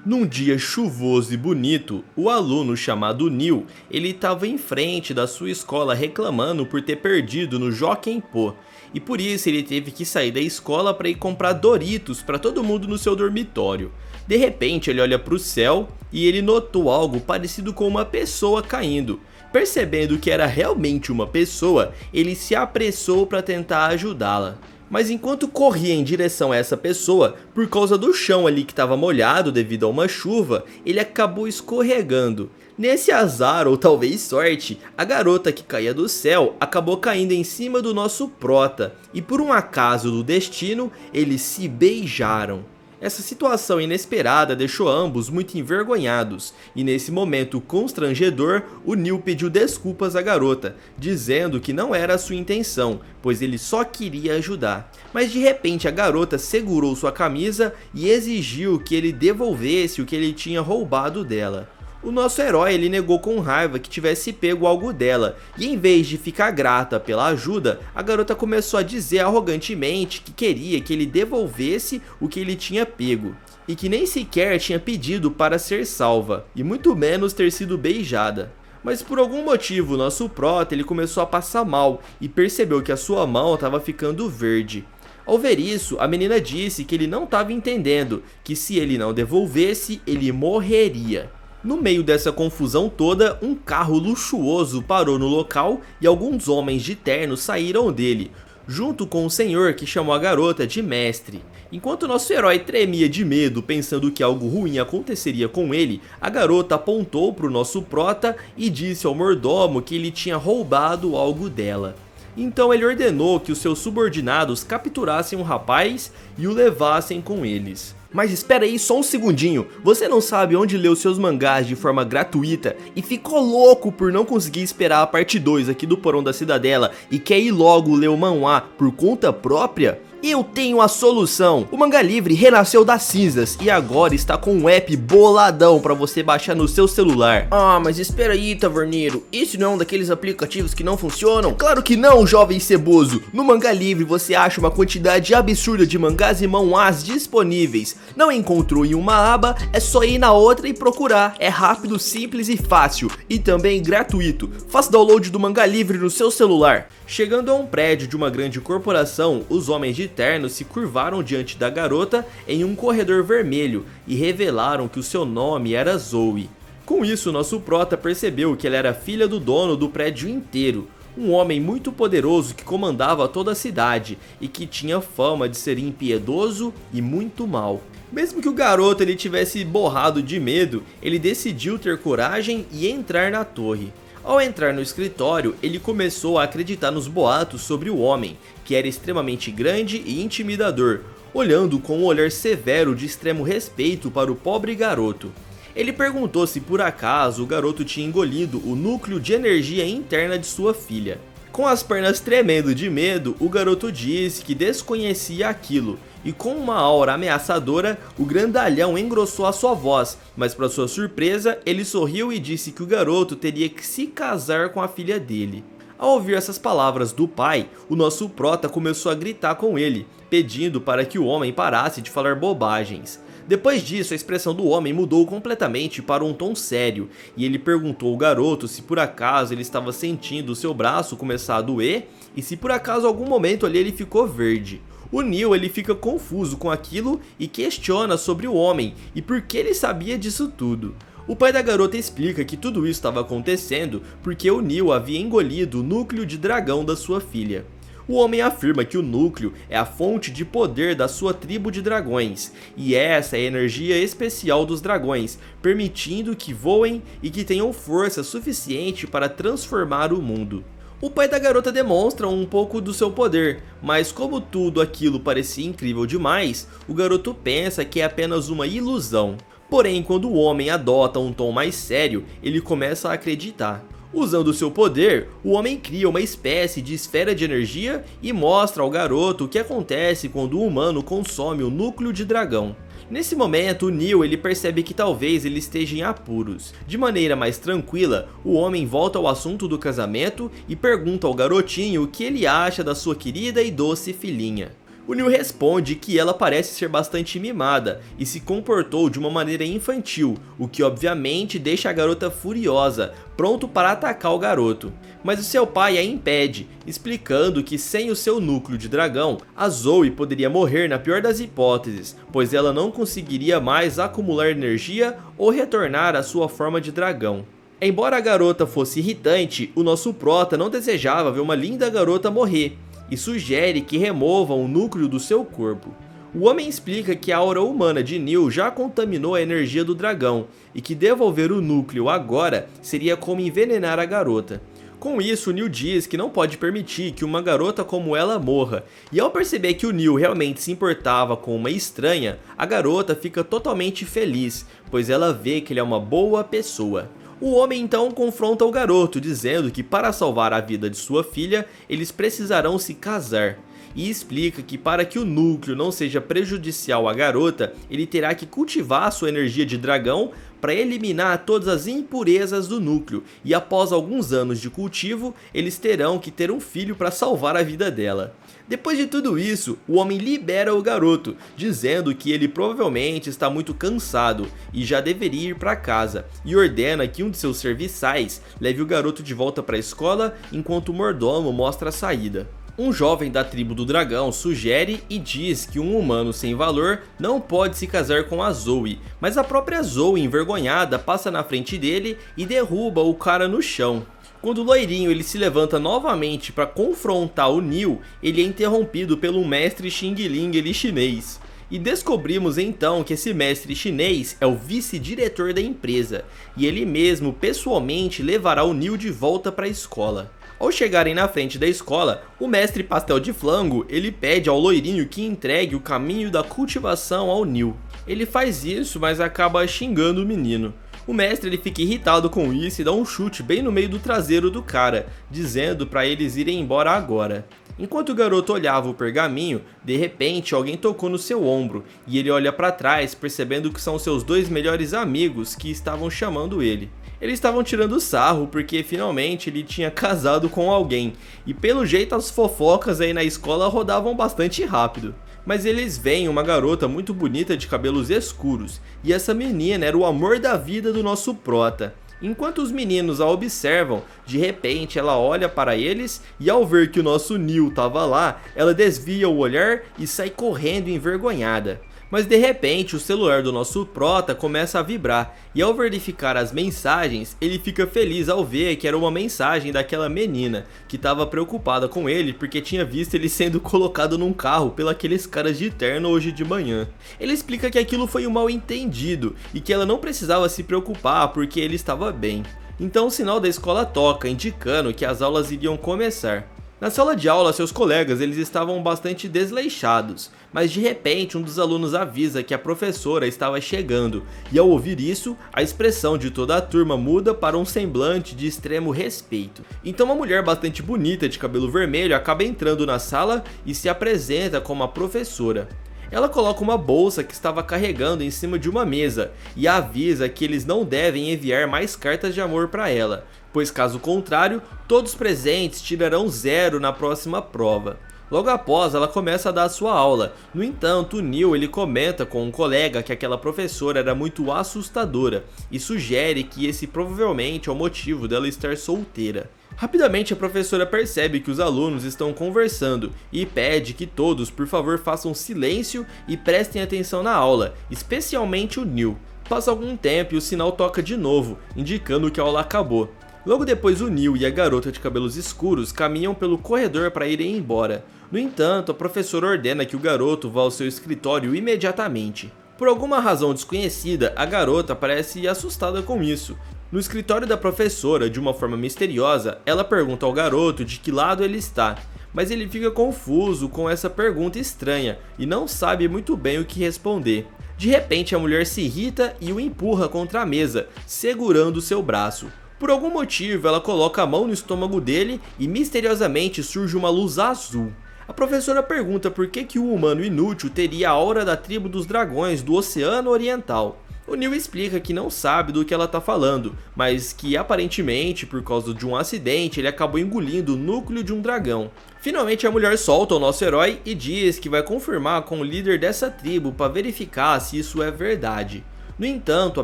Num dia chuvoso e bonito, o aluno chamado Neil, ele estava em frente da sua escola reclamando por ter perdido no Jockey Pô, e por isso ele teve que sair da escola para ir comprar Doritos para todo mundo no seu dormitório. De repente ele olha para o céu e ele notou algo parecido com uma pessoa caindo. Percebendo que era realmente uma pessoa, ele se apressou para tentar ajudá-la. Mas enquanto corria em direção a essa pessoa, por causa do chão ali que estava molhado devido a uma chuva, ele acabou escorregando. Nesse azar, ou talvez sorte, a garota que caía do céu acabou caindo em cima do nosso prota, e por um acaso do destino, eles se beijaram. Essa situação inesperada deixou ambos muito envergonhados, e nesse momento constrangedor, o Neil pediu desculpas à garota, dizendo que não era a sua intenção, pois ele só queria ajudar. Mas de repente a garota segurou sua camisa e exigiu que ele devolvesse o que ele tinha roubado dela. O nosso herói ele negou com raiva que tivesse pego algo dela, e em vez de ficar grata pela ajuda, a garota começou a dizer arrogantemente que queria que ele devolvesse o que ele tinha pego, e que nem sequer tinha pedido para ser salva, e muito menos ter sido beijada. Mas por algum motivo nosso prota ele começou a passar mal, e percebeu que a sua mão estava ficando verde. Ao ver isso, a menina disse que ele não estava entendendo, que se ele não devolvesse, ele morreria. No meio dessa confusão toda, um carro luxuoso parou no local e alguns homens de terno saíram dele, junto com um senhor que chamou a garota de mestre. Enquanto nosso herói tremia de medo pensando que algo ruim aconteceria com ele, a garota apontou para o nosso prota e disse ao mordomo que ele tinha roubado algo dela. Então ele ordenou que os seus subordinados capturassem o rapaz e o levassem com eles. Mas espera aí só um segundinho, você não sabe onde ler os seus mangás de forma gratuita e ficou louco por não conseguir esperar a parte 2 aqui do Porão da Cidadela e quer ir logo ler o manhwa por conta própria? Eu tenho a solução! O Manga Livre renasceu das cinzas e agora está com um app boladão para você baixar no seu celular. Ah, mas espera aí, taverneiro, esse não é um daqueles aplicativos que não funcionam? Claro que não, jovem ceboso! No Manga Livre você acha uma quantidade absurda de mangás e manhwas disponíveis. Não encontrou em uma aba, é só ir na outra e procurar. É rápido, simples e fácil, e também gratuito. Faça download do Manga Livre no seu celular. Chegando a um prédio de uma grande corporação, os homens de terno se curvaram diante da garota em um corredor vermelho e revelaram que o seu nome era Zoe. Com isso, nosso prota percebeu que ela era filha do dono do prédio inteiro, um homem muito poderoso que comandava toda a cidade e que tinha fama de ser impiedoso e muito mau. Mesmo que o garoto ele tivesse borrado de medo, ele decidiu ter coragem e entrar na torre. Ao entrar no escritório, ele começou a acreditar nos boatos sobre o homem, que era extremamente grande e intimidador, olhando com um olhar severo de extremo respeito para o pobre garoto. Ele perguntou se por acaso o garoto tinha engolido o núcleo de energia interna de sua filha. Com as pernas tremendo de medo, o garoto disse que desconhecia aquilo, e com uma aura ameaçadora, o grandalhão engrossou a sua voz, mas para sua surpresa, ele sorriu e disse que o garoto teria que se casar com a filha dele. Ao ouvir essas palavras do pai, o nosso prota começou a gritar com ele, pedindo para que o homem parasse de falar bobagens. Depois disso, a expressão do homem mudou completamente para um tom sério, e ele perguntou ao garoto se por acaso ele estava sentindo o seu braço começar a doer, e se por acaso algum momento ali ele ficou verde. O Neil ele fica confuso com aquilo e questiona sobre o homem e por que ele sabia disso tudo. O pai da garota explica que tudo isso estava acontecendo porque o Neil havia engolido o núcleo de dragão da sua filha. O homem afirma que o núcleo é a fonte de poder da sua tribo de dragões, e essa é a energia especial dos dragões, permitindo que voem e que tenham força suficiente para transformar o mundo. O pai da garota demonstra um pouco do seu poder, mas como tudo aquilo parecia incrível demais, o garoto pensa que é apenas uma ilusão. Porém, quando o homem adota um tom mais sério, ele começa a acreditar. Usando seu poder, o homem cria uma espécie de esfera de energia e mostra ao garoto o que acontece quando o humano consome o núcleo de dragão. Nesse momento, o Neil ele percebe que talvez ele esteja em apuros. De maneira mais tranquila, o homem volta ao assunto do casamento e pergunta ao garotinho o que ele acha da sua querida e doce filhinha. O Neil responde que ela parece ser bastante mimada e se comportou de uma maneira infantil, o que obviamente deixa a garota furiosa, pronto para atacar o garoto. Mas o seu pai a impede, explicando que sem o seu núcleo de dragão, a Zoe poderia morrer na pior das hipóteses, pois ela não conseguiria mais acumular energia ou retornar à sua forma de dragão. Embora a garota fosse irritante, o nosso prota não desejava ver uma linda garota morrer, e sugere que removam o núcleo do seu corpo. O homem explica que a aura humana de Neil já contaminou a energia do dragão, e que devolver o núcleo agora seria como envenenar a garota. Com isso, Neil diz que não pode permitir que uma garota como ela morra, e ao perceber que o Neil realmente se importava com uma estranha, a garota fica totalmente feliz, pois ela vê que ele é uma boa pessoa. O homem então confronta o garoto, dizendo que para salvar a vida de sua filha, eles precisarão se casar. E explica que para que o núcleo não seja prejudicial à garota, ele terá que cultivar sua energia de dragão para eliminar todas as impurezas do núcleo, e após alguns anos de cultivo, eles terão que ter um filho para salvar a vida dela. Depois de tudo isso, o homem libera o garoto, dizendo que ele provavelmente está muito cansado e já deveria ir para casa, e ordena que um de seus serviçais leve o garoto de volta para a escola enquanto o mordomo mostra a saída. Um jovem da tribo do dragão sugere e diz que um humano sem valor não pode se casar com a Zoe, mas a própria Zoe, envergonhada, passa na frente dele e derruba o cara no chão. Quando o loirinho ele se levanta novamente para confrontar o Neil, ele é interrompido pelo mestre Xing Ling ele chinês. E descobrimos então que esse mestre chinês é o vice-diretor da empresa, e ele mesmo pessoalmente levará o Neil de volta para a escola. Ao chegarem na frente da escola, o mestre Pastel de Flango ele pede ao loirinho que entregue o caminho da cultivação ao Neil. Ele faz isso, mas acaba xingando o menino. O mestre ele fica irritado com isso e dá um chute bem no meio do traseiro do cara, dizendo para eles irem embora agora. Enquanto o garoto olhava o pergaminho, de repente alguém tocou no seu ombro, e ele olha para trás percebendo que são seus dois melhores amigos que estavam chamando ele. Eles estavam tirando sarro porque finalmente ele tinha casado com alguém, e pelo jeito as fofocas aí na escola rodavam bastante rápido. Mas eles veem uma garota muito bonita de cabelos escuros, e essa menina era o amor da vida do nosso prota. Enquanto os meninos a observam, de repente ela olha para eles e ao ver que o nosso Neil estava lá, ela desvia o olhar e sai correndo envergonhada. Mas de repente o celular do nosso prota começa a vibrar e ao verificar as mensagens, ele fica feliz ao ver que era uma mensagem daquela menina que estava preocupada com ele porque tinha visto ele sendo colocado num carro pelos caras de terno hoje de manhã. Ele explica que aquilo foi um mal entendido e que ela não precisava se preocupar porque ele estava bem. Então o sinal da escola toca, indicando que as aulas iriam começar. Na sala de aula, seus colegas eles estavam bastante desleixados, mas de repente um dos alunos avisa que a professora estava chegando, e ao ouvir isso, a expressão de toda a turma muda para um semblante de extremo respeito. Então uma mulher bastante bonita de cabelo vermelho acaba entrando na sala e se apresenta como a professora. Ela coloca uma bolsa que estava carregando em cima de uma mesa e avisa que eles não devem enviar mais cartas de amor para ela, pois caso contrário, todos os presentes tirarão 0 na próxima prova. Logo após, ela começa a dar a sua aula. No entanto, o Neil ele comenta com um colega que aquela professora era muito assustadora e sugere que esse provavelmente é o motivo dela estar solteira. Rapidamente a professora percebe que os alunos estão conversando e pede que todos por favor façam silêncio e prestem atenção na aula, especialmente o Neil. Passa algum tempo e o sinal toca de novo, indicando que a aula acabou. Logo depois o Neil e a garota de cabelos escuros caminham pelo corredor para irem embora. No entanto, a professora ordena que o garoto vá ao seu escritório imediatamente. Por alguma razão desconhecida, a garota parece assustada com isso. No escritório da professora, de uma forma misteriosa, ela pergunta ao garoto de que lado ele está, mas ele fica confuso com essa pergunta estranha e não sabe muito bem o que responder. De repente a mulher se irrita e o empurra contra a mesa, segurando seu braço. Por algum motivo ela coloca a mão no estômago dele e misteriosamente surge uma luz azul. A professora pergunta por que o humano inútil teria a aura da tribo dos dragões do Oceano Oriental. O Neil explica que não sabe do que ela tá falando, mas que aparentemente, por causa de um acidente, ele acabou engolindo o núcleo de um dragão. Finalmente a mulher solta o nosso herói e diz que vai confirmar com o líder dessa tribo para verificar se isso é verdade. No entanto, a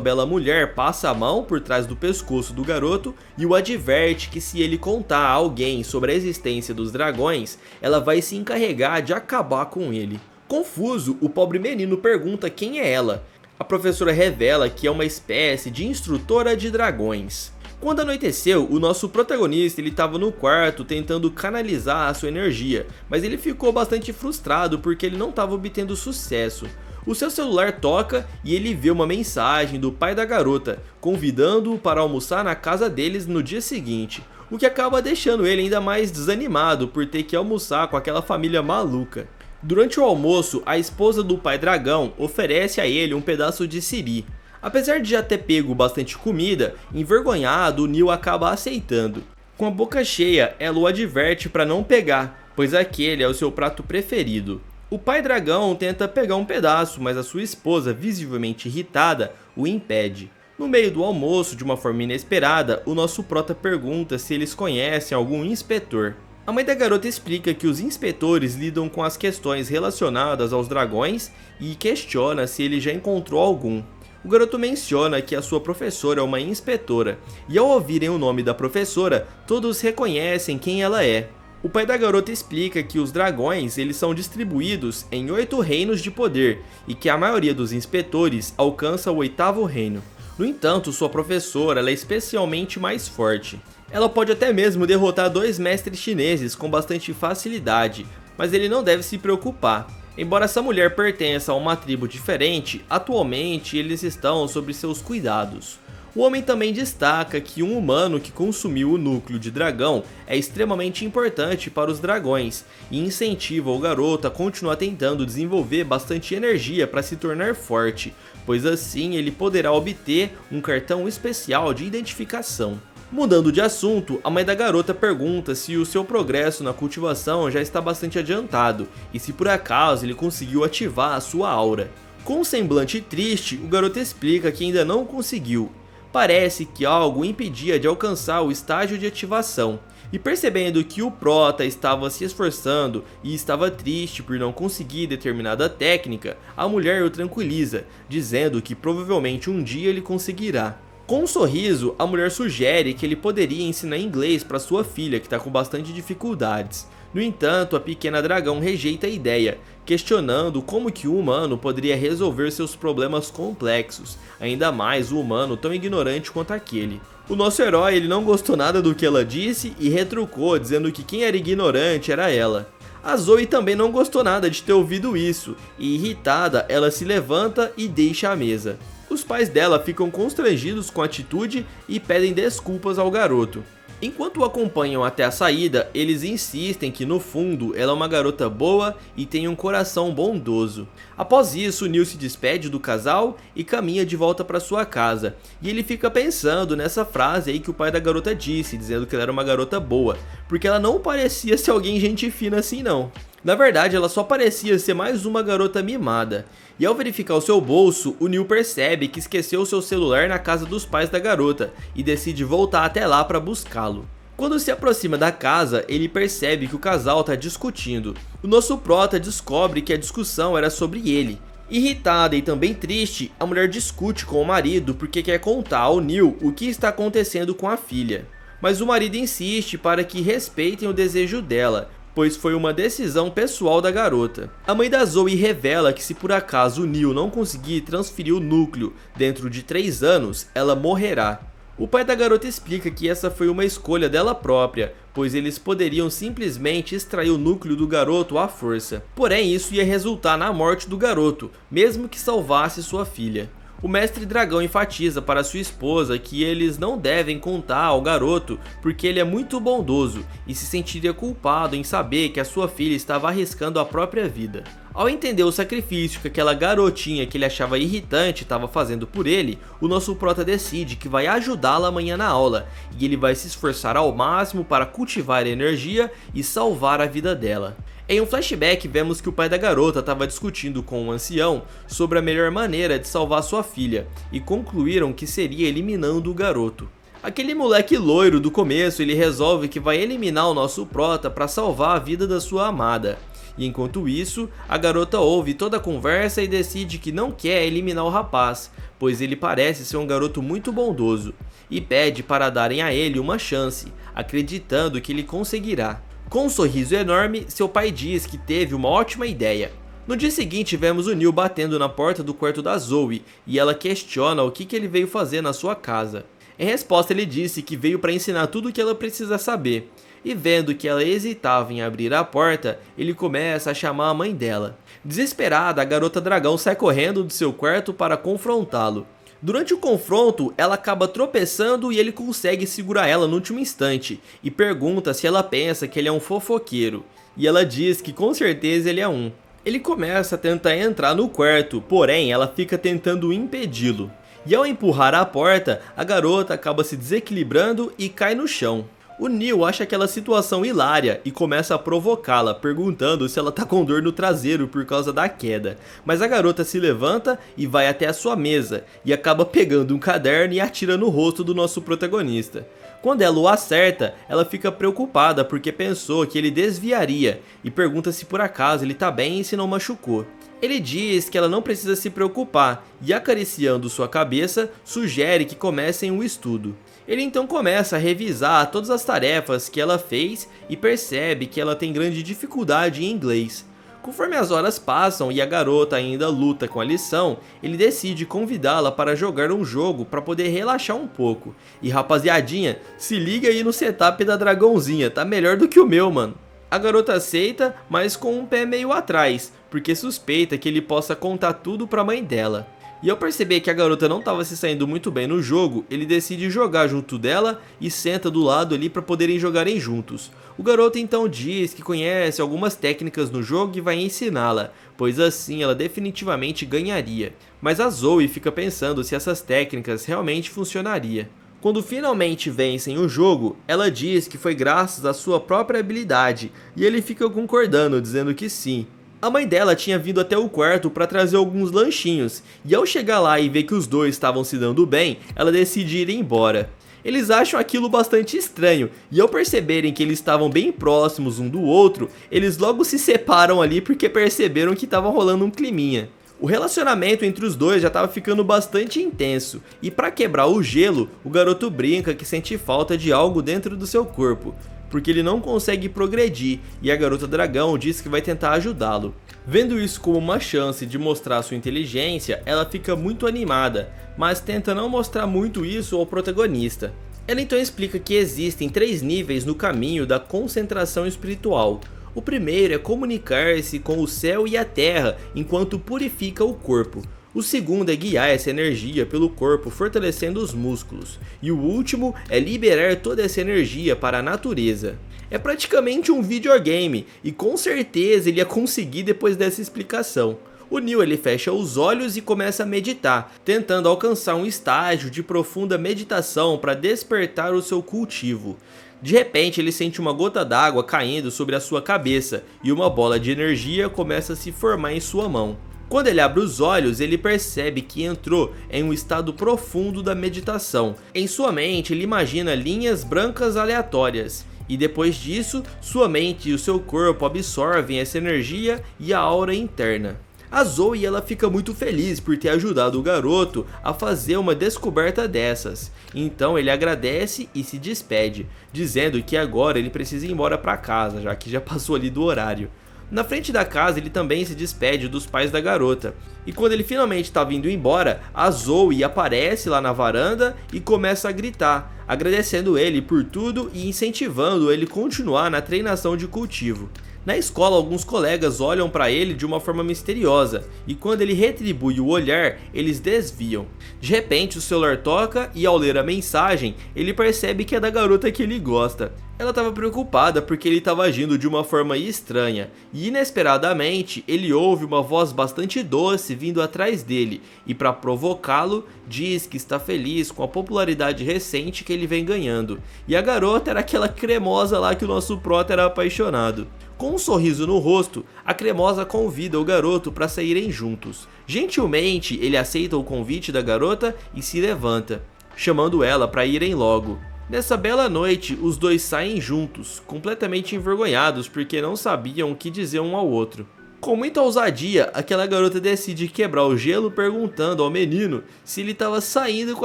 bela mulher passa a mão por trás do pescoço do garoto e o adverte que se ele contar a alguém sobre a existência dos dragões, ela vai se encarregar de acabar com ele. Confuso, o pobre menino pergunta quem é ela. A professora revela que é uma espécie de instrutora de dragões. Quando anoiteceu, o nosso protagonista estava no quarto tentando canalizar a sua energia, mas ele ficou bastante frustrado porque ele não estava obtendo sucesso. O seu celular toca e ele vê uma mensagem do pai da garota, convidando-o para almoçar na casa deles no dia seguinte, o que acaba deixando ele ainda mais desanimado por ter que almoçar com aquela família maluca. Durante o almoço, a esposa do pai dragão oferece a ele um pedaço de siri. Apesar de já ter pego bastante comida, envergonhado, o Neil acaba aceitando. Com a boca cheia, ela o adverte para não pegar, pois aquele é o seu prato preferido. O pai dragão tenta pegar um pedaço, mas a sua esposa, visivelmente irritada, o impede. No meio do almoço, de uma forma inesperada, o nosso prota pergunta se eles conhecem algum inspetor. A mãe da garota explica que os inspetores lidam com as questões relacionadas aos dragões e questiona se ele já encontrou algum. O garoto menciona que a sua professora é uma inspetora, e ao ouvirem o nome da professora, todos reconhecem quem ela é. O pai da garota explica que os dragões eles são distribuídos em 8 reinos de poder e que a maioria dos inspetores alcança o 8º reino. No entanto, sua professora ela é especialmente mais forte. Ela pode até mesmo derrotar 2 mestres chineses com bastante facilidade, mas ele não deve se preocupar. Embora essa mulher pertença a uma tribo diferente, atualmente eles estão sob seus cuidados. O homem também destaca que um humano que consumiu o núcleo de dragão é extremamente importante para os dragões e incentiva o garoto a continuar tentando desenvolver bastante energia para se tornar forte, pois assim ele poderá obter um cartão especial de identificação. Mudando de assunto, a mãe da garota pergunta se o seu progresso na cultivação já está bastante adiantado e se por acaso ele conseguiu ativar a sua aura. Com um semblante triste, o garoto explica que ainda não conseguiu. Parece que algo o impedia de alcançar o estágio de ativação, e percebendo que o prota estava se esforçando e estava triste por não conseguir determinada técnica, a mulher o tranquiliza, dizendo que provavelmente um dia ele conseguirá. Com um sorriso, a mulher sugere que ele poderia ensinar inglês para sua filha, que está com bastante dificuldades. No entanto, a pequena dragão rejeita a ideia, questionando como que o humano poderia resolver seus problemas complexos, ainda mais o humano tão ignorante quanto aquele. O nosso herói ele não gostou nada do que ela disse e retrucou, dizendo que quem era ignorante era ela. A Zoe também não gostou nada de ter ouvido isso, e irritada, ela se levanta e deixa a mesa. Os pais dela ficam constrangidos com a atitude e pedem desculpas ao garoto. Enquanto o acompanham até a saída, eles insistem que no fundo ela é uma garota boa e tem um coração bondoso. Após isso, Neil se despede do casal e caminha de volta para sua casa. E ele fica pensando nessa frase aí que o pai da garota disse, dizendo que ela era uma garota boa, porque ela não parecia ser alguém gente fina assim não. Na verdade, ela só parecia ser mais uma garota mimada. E ao verificar o seu bolso, o Neil percebe que esqueceu seu celular na casa dos pais da garota e decide voltar até lá para buscá-lo. Quando se aproxima da casa, ele percebe que o casal está discutindo. O nosso prota descobre que a discussão era sobre ele. Irritada e também triste, a mulher discute com o marido porque quer contar ao Neil o que está acontecendo com a filha. Mas o marido insiste para que respeitem o desejo dela, pois foi uma decisão pessoal da garota. A mãe da Zoe revela que se por acaso o Neil não conseguir transferir o núcleo dentro de 3 anos, ela morrerá. O pai da garota explica que essa foi uma escolha dela própria, pois eles poderiam simplesmente extrair o núcleo do garoto à força. Porém, isso ia resultar na morte do garoto, mesmo que salvasse sua filha. O mestre dragão enfatiza para sua esposa que eles não devem contar ao garoto porque ele é muito bondoso e se sentiria culpado em saber que a sua filha estava arriscando a própria vida. Ao entender o sacrifício que aquela garotinha que ele achava irritante estava fazendo por ele, o nosso prota decide que vai ajudá-la amanhã na aula e ele vai se esforçar ao máximo para cultivar energia e salvar a vida dela. Em um flashback, vemos que o pai da garota estava discutindo com um ancião sobre a melhor maneira de salvar sua filha, e concluíram que seria eliminando o garoto. Aquele moleque loiro do começo, ele resolve que vai eliminar o nosso prota para salvar a vida da sua amada. E enquanto isso, a garota ouve toda a conversa e decide que não quer eliminar o rapaz, pois ele parece ser um garoto muito bondoso, e pede para darem a ele uma chance, acreditando que ele conseguirá. Com um sorriso enorme, seu pai diz que teve uma ótima ideia. No dia seguinte, vemos o Neil batendo na porta do quarto da Zoe, e ela questiona o que ele veio fazer na sua casa. Em resposta, ele disse que veio para ensinar tudo o que ela precisa saber. E vendo que ela hesitava em abrir a porta, ele começa a chamar a mãe dela. Desesperada, a garota dragão sai correndo do seu quarto para confrontá-lo. Durante o confronto, ela acaba tropeçando e ele consegue segurar ela no último instante, e pergunta se ela pensa que ele é um fofoqueiro. E ela diz que com certeza ele é um. Ele começa a tentar entrar no quarto, porém ela fica tentando impedi-lo. E ao empurrar a porta, a garota acaba se desequilibrando e cai no chão. O Neil acha aquela situação hilária e começa a provocá-la, perguntando se ela tá com dor no traseiro por causa da queda. Mas a garota se levanta e vai até a sua mesa, e acaba pegando um caderno e atira no rosto do nosso protagonista. Quando ela o acerta, ela fica preocupada porque pensou que ele desviaria, e pergunta se por acaso ele tá bem e se não machucou. Ele diz que ela não precisa se preocupar, e acariciando sua cabeça, sugere que comecem o estudo. Ele então começa a revisar todas as tarefas que ela fez e percebe que ela tem grande dificuldade em inglês. Conforme as horas passam e a garota ainda luta com a lição, ele decide convidá-la para jogar um jogo para poder relaxar um pouco. E rapaziadinha, se liga aí no setup da dragãozinha, tá melhor do que o meu, mano. A garota aceita, mas com um pé meio atrás, porque suspeita que ele possa contar tudo para a mãe dela. E ao perceber que a garota não estava se saindo muito bem no jogo, ele decide jogar junto dela e senta do lado ali para poderem jogarem juntos. O garoto então diz que conhece algumas técnicas no jogo e vai ensiná-la, pois assim ela definitivamente ganharia. Mas a Zoe fica pensando se essas técnicas realmente funcionariam. Quando finalmente vencem o jogo, ela diz que foi graças à sua própria habilidade, e ele fica concordando, dizendo que sim. A mãe dela tinha vindo até o quarto para trazer alguns lanchinhos, e ao chegar lá e ver que os dois estavam se dando bem, ela decide ir embora. Eles acham aquilo bastante estranho, e ao perceberem que eles estavam bem próximos um do outro, eles logo se separam ali porque perceberam que estava rolando um climinha. O relacionamento entre os dois já estava ficando bastante intenso, e para quebrar o gelo, o garoto brinca que sente falta de algo dentro do seu corpo, porque ele não consegue progredir, e a garota dragão diz que vai tentar ajudá-lo. Vendo isso como uma chance de mostrar sua inteligência, ela fica muito animada, mas tenta não mostrar muito isso ao protagonista. Ela então explica que existem 3 níveis no caminho da concentração espiritual. O primeiro é comunicar-se com o céu e a terra enquanto purifica o corpo. O segundo é guiar essa energia pelo corpo, fortalecendo os músculos. E o último é liberar toda essa energia para a natureza. É praticamente um videogame, e com certeza ele ia conseguir depois dessa explicação. O Neil ele fecha os olhos e começa a meditar, tentando alcançar um estágio de profunda meditação para despertar o seu cultivo. De repente ele sente uma gota d'água caindo sobre a sua cabeça, e uma bola de energia começa a se formar em sua mão. Quando ele abre os olhos, ele percebe que entrou em um estado profundo da meditação. Em sua mente, ele imagina linhas brancas aleatórias. E depois disso, sua mente e o seu corpo absorvem essa energia e a aura interna. A Zoe ela fica muito feliz por ter ajudado o garoto a fazer uma descoberta dessas. Então ele agradece e se despede, dizendo que agora ele precisa ir embora para casa, já que já passou ali do horário. Na frente da casa ele também se despede dos pais da garota, e quando ele finalmente está vindo embora, a Zoe aparece lá na varanda e começa a gritar, agradecendo ele por tudo e incentivando ele a continuar na treinação de cultivo. Na escola, alguns colegas olham para ele de uma forma misteriosa, e quando ele retribui o olhar, eles desviam. De repente o celular toca e ao ler a mensagem, ele percebe que é da garota que ele gosta. Ela estava preocupada porque ele estava agindo de uma forma estranha, e inesperadamente ele ouve uma voz bastante doce vindo atrás dele, e para provocá-lo, diz que está feliz com a popularidade recente que ele vem ganhando. E a garota era aquela cremosa lá que o nosso prota era apaixonado. Com um sorriso no rosto, a cremosa convida o garoto para saírem juntos. Gentilmente, ele aceita o convite da garota e se levanta, chamando ela para irem logo. Nessa bela noite, os dois saem juntos, completamente envergonhados porque não sabiam o que dizer um ao outro. Com muita ousadia, aquela garota decide quebrar o gelo perguntando ao menino se ele estava saindo com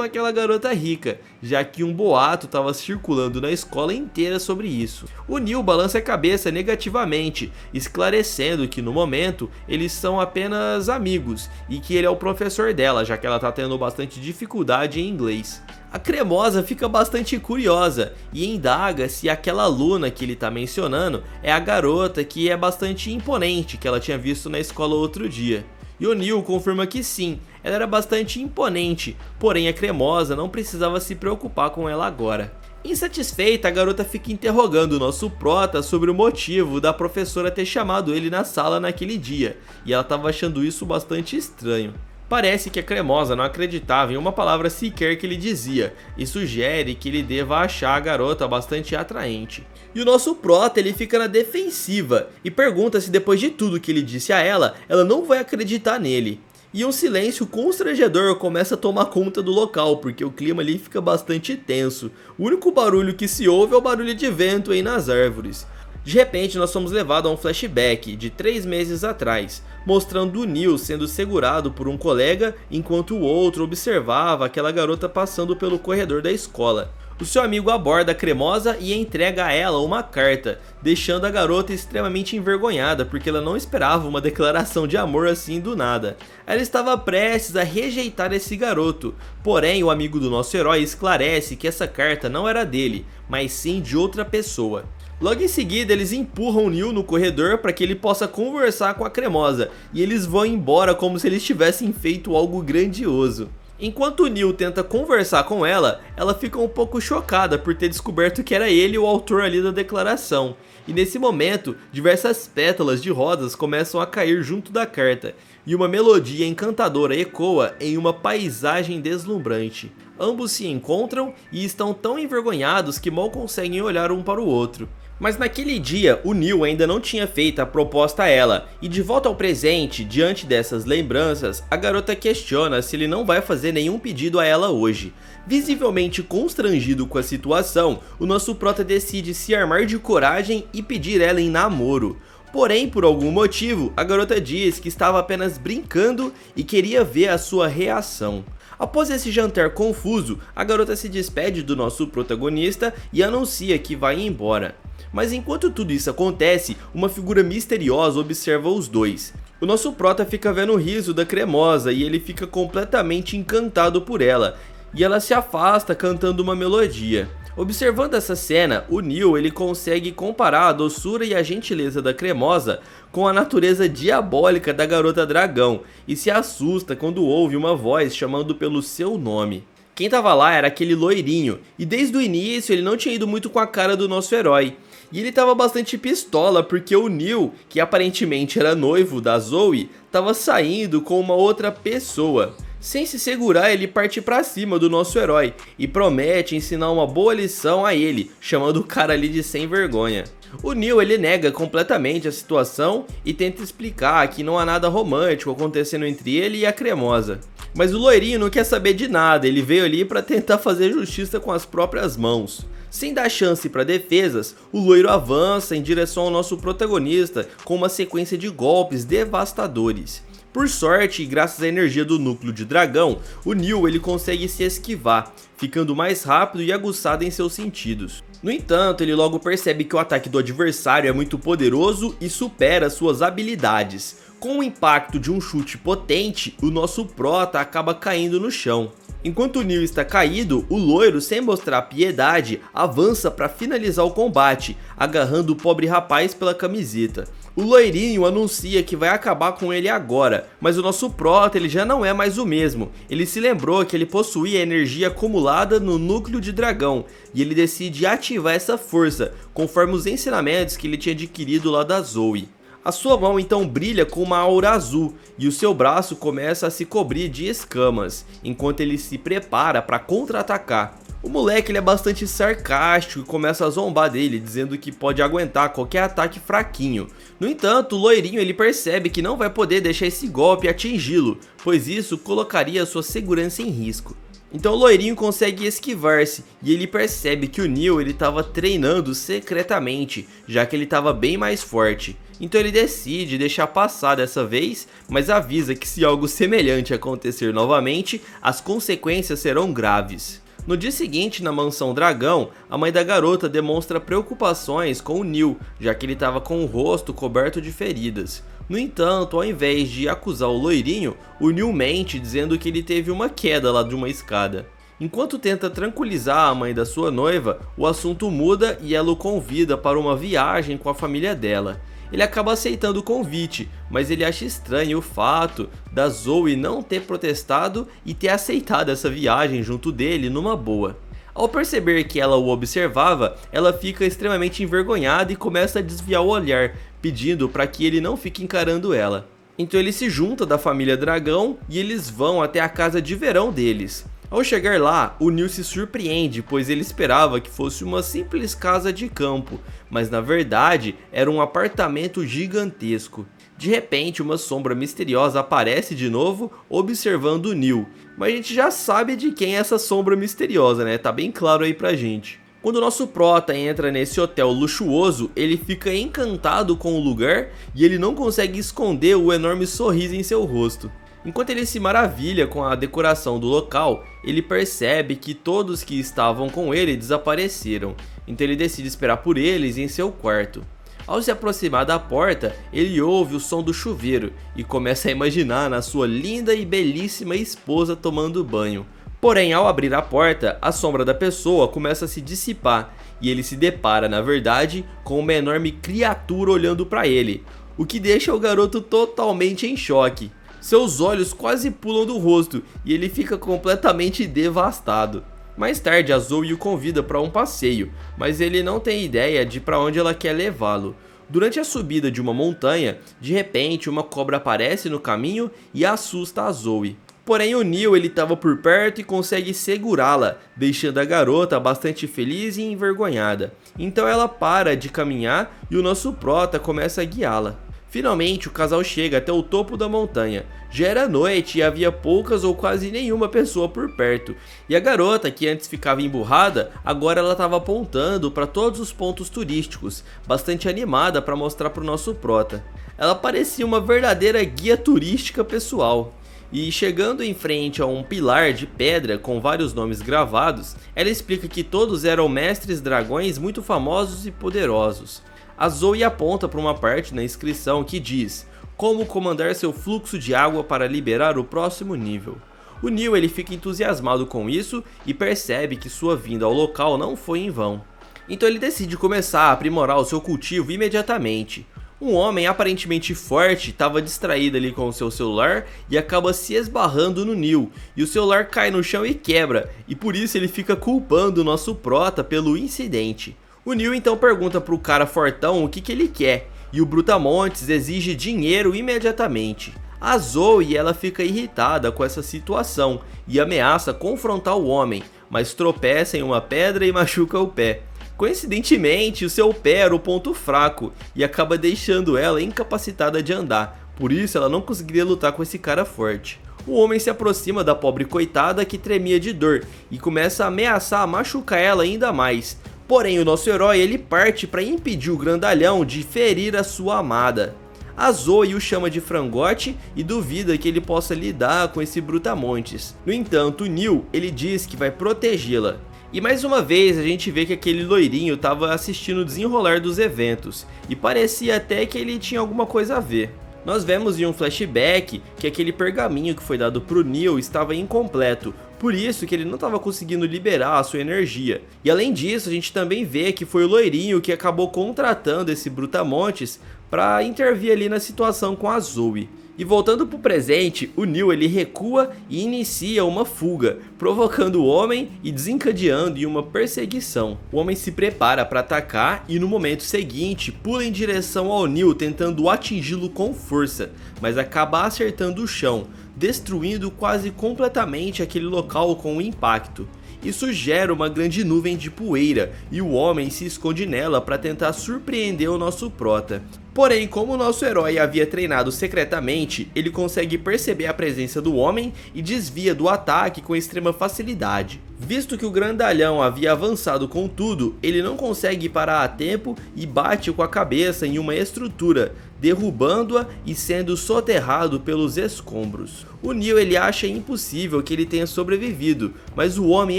aquela garota rica, já que um boato estava circulando na escola inteira sobre isso. O Neil balança a cabeça negativamente, esclarecendo que no momento eles são apenas amigos e que ele é o professor dela, já que ela está tendo bastante dificuldade em inglês. A cremosa fica bastante curiosa e indaga se aquela aluna que ele está mencionando é a garota que é bastante imponente que ela tinha visto na escola outro dia. E o Neil confirma que sim, ela era bastante imponente, porém a cremosa não precisava se preocupar com ela agora. Insatisfeita, a garota fica interrogando o nosso prota sobre o motivo da professora ter chamado ele na sala naquele dia, e ela estava achando isso bastante estranho. Parece que a cremosa não acreditava em uma palavra sequer que ele dizia, e sugere que ele deva achar a garota bastante atraente. E o nosso prota ele fica na defensiva e pergunta se depois de tudo que ele disse a ela não vai acreditar nele. E um silêncio constrangedor começa a tomar conta do local, porque o clima ali fica bastante tenso. O único barulho que se ouve é o barulho de vento aí nas árvores. De repente nós somos levados a um flashback de 3 meses atrás, mostrando o Neil sendo segurado por um colega enquanto o outro observava aquela garota passando pelo corredor da escola. O seu amigo aborda a cremosa e entrega a ela uma carta, deixando a garota extremamente envergonhada porque ela não esperava uma declaração de amor assim do nada. Ela estava prestes a rejeitar esse garoto, porém o amigo do nosso herói esclarece que essa carta não era dele, mas sim de outra pessoa. Logo em seguida eles empurram o Neil no corredor para que ele possa conversar com a cremosa, e eles vão embora como se eles tivessem feito algo grandioso. Enquanto o Neil tenta conversar com ela, ela fica um pouco chocada por ter descoberto que era ele o autor ali da declaração. E nesse momento, diversas pétalas de rosas começam a cair junto da carta, e uma melodia encantadora ecoa em uma paisagem deslumbrante. Ambos se encontram e estão tão envergonhados que mal conseguem olhar um para o outro. Mas naquele dia, o Neil ainda não tinha feito a proposta a ela, e de volta ao presente, diante dessas lembranças, a garota questiona se ele não vai fazer nenhum pedido a ela hoje. Visivelmente constrangido com a situação, o nosso prota decide se armar de coragem e pedir ela em namoro. Porém, por algum motivo, a garota diz que estava apenas brincando e queria ver a sua reação. Após esse jantar confuso, a garota se despede do nosso protagonista e anuncia que vai embora. Mas enquanto tudo isso acontece, uma figura misteriosa observa os dois. O nosso prota fica vendo o riso da cremosa e ele fica completamente encantado por ela, e ela se afasta cantando uma melodia. Observando essa cena, o Neil ele consegue comparar a doçura e a gentileza da cremosa com a natureza diabólica da garota dragão e se assusta quando ouve uma voz chamando pelo seu nome. Quem tava lá era aquele loirinho, e desde o início ele não tinha ido muito com a cara do nosso herói. E ele tava bastante pistola porque o Neil, que aparentemente era noivo da Zoe, tava saindo com uma outra pessoa. Sem se segurar, ele parte pra cima do nosso herói e promete ensinar uma boa lição a ele, chamando o cara ali de sem vergonha. O Neil ele nega completamente a situação e tenta explicar que não há nada romântico acontecendo entre ele e a cremosa. Mas o loirinho não quer saber de nada, ele veio ali para tentar fazer justiça com as próprias mãos. Sem dar chance para defesas, o loiro avança em direção ao nosso protagonista com uma sequência de golpes devastadores. Por sorte, e graças à energia do núcleo de dragão, o Neil ele consegue se esquivar, ficando mais rápido e aguçado em seus sentidos. No entanto, ele logo percebe que o ataque do adversário é muito poderoso e supera suas habilidades. Com o impacto de um chute potente, o nosso prota acaba caindo no chão. Enquanto o Neil está caído, o loiro, sem mostrar piedade, avança para finalizar o combate, agarrando o pobre rapaz pela camiseta. O loirinho anuncia que vai acabar com ele agora, mas o nosso prota ele já não é mais o mesmo. Ele se lembrou que ele possuía energia acumulada no núcleo de dragão e ele decide ativar essa força, conforme os ensinamentos que ele tinha adquirido lá da Zoe. A sua mão então brilha com uma aura azul e o seu braço começa a se cobrir de escamas, enquanto ele se prepara para contra-atacar. O moleque ele é bastante sarcástico e começa a zombar dele, dizendo que pode aguentar qualquer ataque fraquinho. No entanto, o loirinho ele percebe que não vai poder deixar esse golpe atingi-lo, pois isso colocaria sua segurança em risco. Então o loirinho consegue esquivar-se e ele percebe que o Neil estava treinando secretamente, já que ele estava bem mais forte. Então ele decide deixar passar dessa vez, mas avisa que se algo semelhante acontecer novamente, as consequências serão graves. No dia seguinte, na mansão dragão, a mãe da garota demonstra preocupações com o Neil, já que ele estava com o rosto coberto de feridas. No entanto, ao invés de acusar o loirinho, o Neil mente dizendo que ele teve uma queda lá de uma escada. Enquanto tenta tranquilizar a mãe da sua noiva, o assunto muda e ela o convida para uma viagem com a família dela. Ele acaba aceitando o convite, mas ele acha estranho o fato da Zoe não ter protestado e ter aceitado essa viagem junto dele numa boa. Ao perceber que ela o observava, ela fica extremamente envergonhada e começa a desviar o olhar, pedindo para que ele não fique encarando ela. Então ele se junta da família dragão e eles vão até a casa de verão deles. Ao chegar lá, o Neil se surpreende, pois ele esperava que fosse uma simples casa de campo, mas na verdade era um apartamento gigantesco. De repente, uma sombra misteriosa aparece de novo, observando o Neil, mas a gente já sabe de quem é essa sombra misteriosa, né? Tá bem claro aí pra gente. Quando o nosso prota entra nesse hotel luxuoso, ele fica encantado com o lugar e ele não consegue esconder o enorme sorriso em seu rosto. Enquanto ele se maravilha com a decoração do local, ele percebe que todos que estavam com ele desapareceram, então ele decide esperar por eles em seu quarto. Ao se aproximar da porta, ele ouve o som do chuveiro e começa a imaginar na sua linda e belíssima esposa tomando banho. Porém, ao abrir a porta, a sombra da pessoa começa a se dissipar e ele se depara, na verdade, com uma enorme criatura olhando para ele, o que deixa o garoto totalmente em choque. Seus olhos quase pulam do rosto e ele fica completamente devastado. Mais tarde, a Zoe o convida para um passeio, mas ele não tem ideia de para onde ela quer levá-lo. Durante a subida de uma montanha, de repente uma cobra aparece no caminho e assusta a Zoe. Porém o Neil estava por perto e consegue segurá-la, deixando a garota bastante feliz e envergonhada. Então ela para de caminhar e o nosso prota começa a guiá-la. Finalmente o casal chega até o topo da montanha. Já era noite e havia poucas ou quase nenhuma pessoa por perto. E a garota, que antes ficava emburrada, agora ela estava apontando para todos os pontos turísticos, bastante animada para mostrar para o nosso prota. Ela parecia uma verdadeira guia turística pessoal. E chegando em frente a um pilar de pedra com vários nomes gravados, ela explica que todos eram mestres dragões muito famosos e poderosos. A Zoe aponta para uma parte na inscrição que diz: como comandar seu fluxo de água para liberar o próximo nível. O Neil ele fica entusiasmado com isso e percebe que sua vinda ao local não foi em vão. Então ele decide começar a aprimorar o seu cultivo imediatamente. Um homem aparentemente forte estava distraído ali com o seu celular e acaba se esbarrando no Neil, e o celular cai no chão e quebra, e por isso ele fica culpando o nosso prota pelo incidente. O Neil então pergunta pro cara fortão o que ele quer, e o Brutamontes exige dinheiro imediatamente. A Zoe ela fica irritada com essa situação e ameaça confrontar o homem, mas tropeça em uma pedra e machuca o pé. Coincidentemente, o seu pé era o ponto fraco e acaba deixando ela incapacitada de andar, por isso ela não conseguiria lutar com esse cara forte. O homem se aproxima da pobre coitada que tremia de dor e começa a ameaçar machucar ela ainda mais. Porém, o nosso herói ele parte para impedir o grandalhão de ferir a sua amada. A Zoe o chama de frangote e duvida que ele possa lidar com esse brutamontes. No entanto, o Neil ele diz que vai protegê-la. E mais uma vez a gente vê que aquele loirinho estava assistindo o desenrolar dos eventos e parecia até que ele tinha alguma coisa a ver. Nós vemos em um flashback que aquele pergaminho que foi dado pro Neil estava incompleto, por isso que ele não estava conseguindo liberar a sua energia. E além disso, a gente também vê que foi o loirinho que acabou contratando esse brutamontes para intervir ali na situação com a Zoe. E voltando pro presente, o Neil ele recua e inicia uma fuga, provocando o homem e desencadeando em uma perseguição. O homem se prepara para atacar e no momento seguinte pula em direção ao Neil tentando atingi-lo com força, mas acaba acertando o chão, destruindo quase completamente aquele local com o impacto. Isso gera uma grande nuvem de poeira e o homem se esconde nela para tentar surpreender o nosso prota. Porém, como o nosso herói havia treinado secretamente, ele consegue perceber a presença do homem e desvia do ataque com extrema facilidade. Visto que o grandalhão havia avançado com tudo, ele não consegue parar a tempo e bate com a cabeça em uma estrutura, derrubando-a e sendo soterrado pelos escombros. O Neil ele acha impossível que ele tenha sobrevivido, mas o homem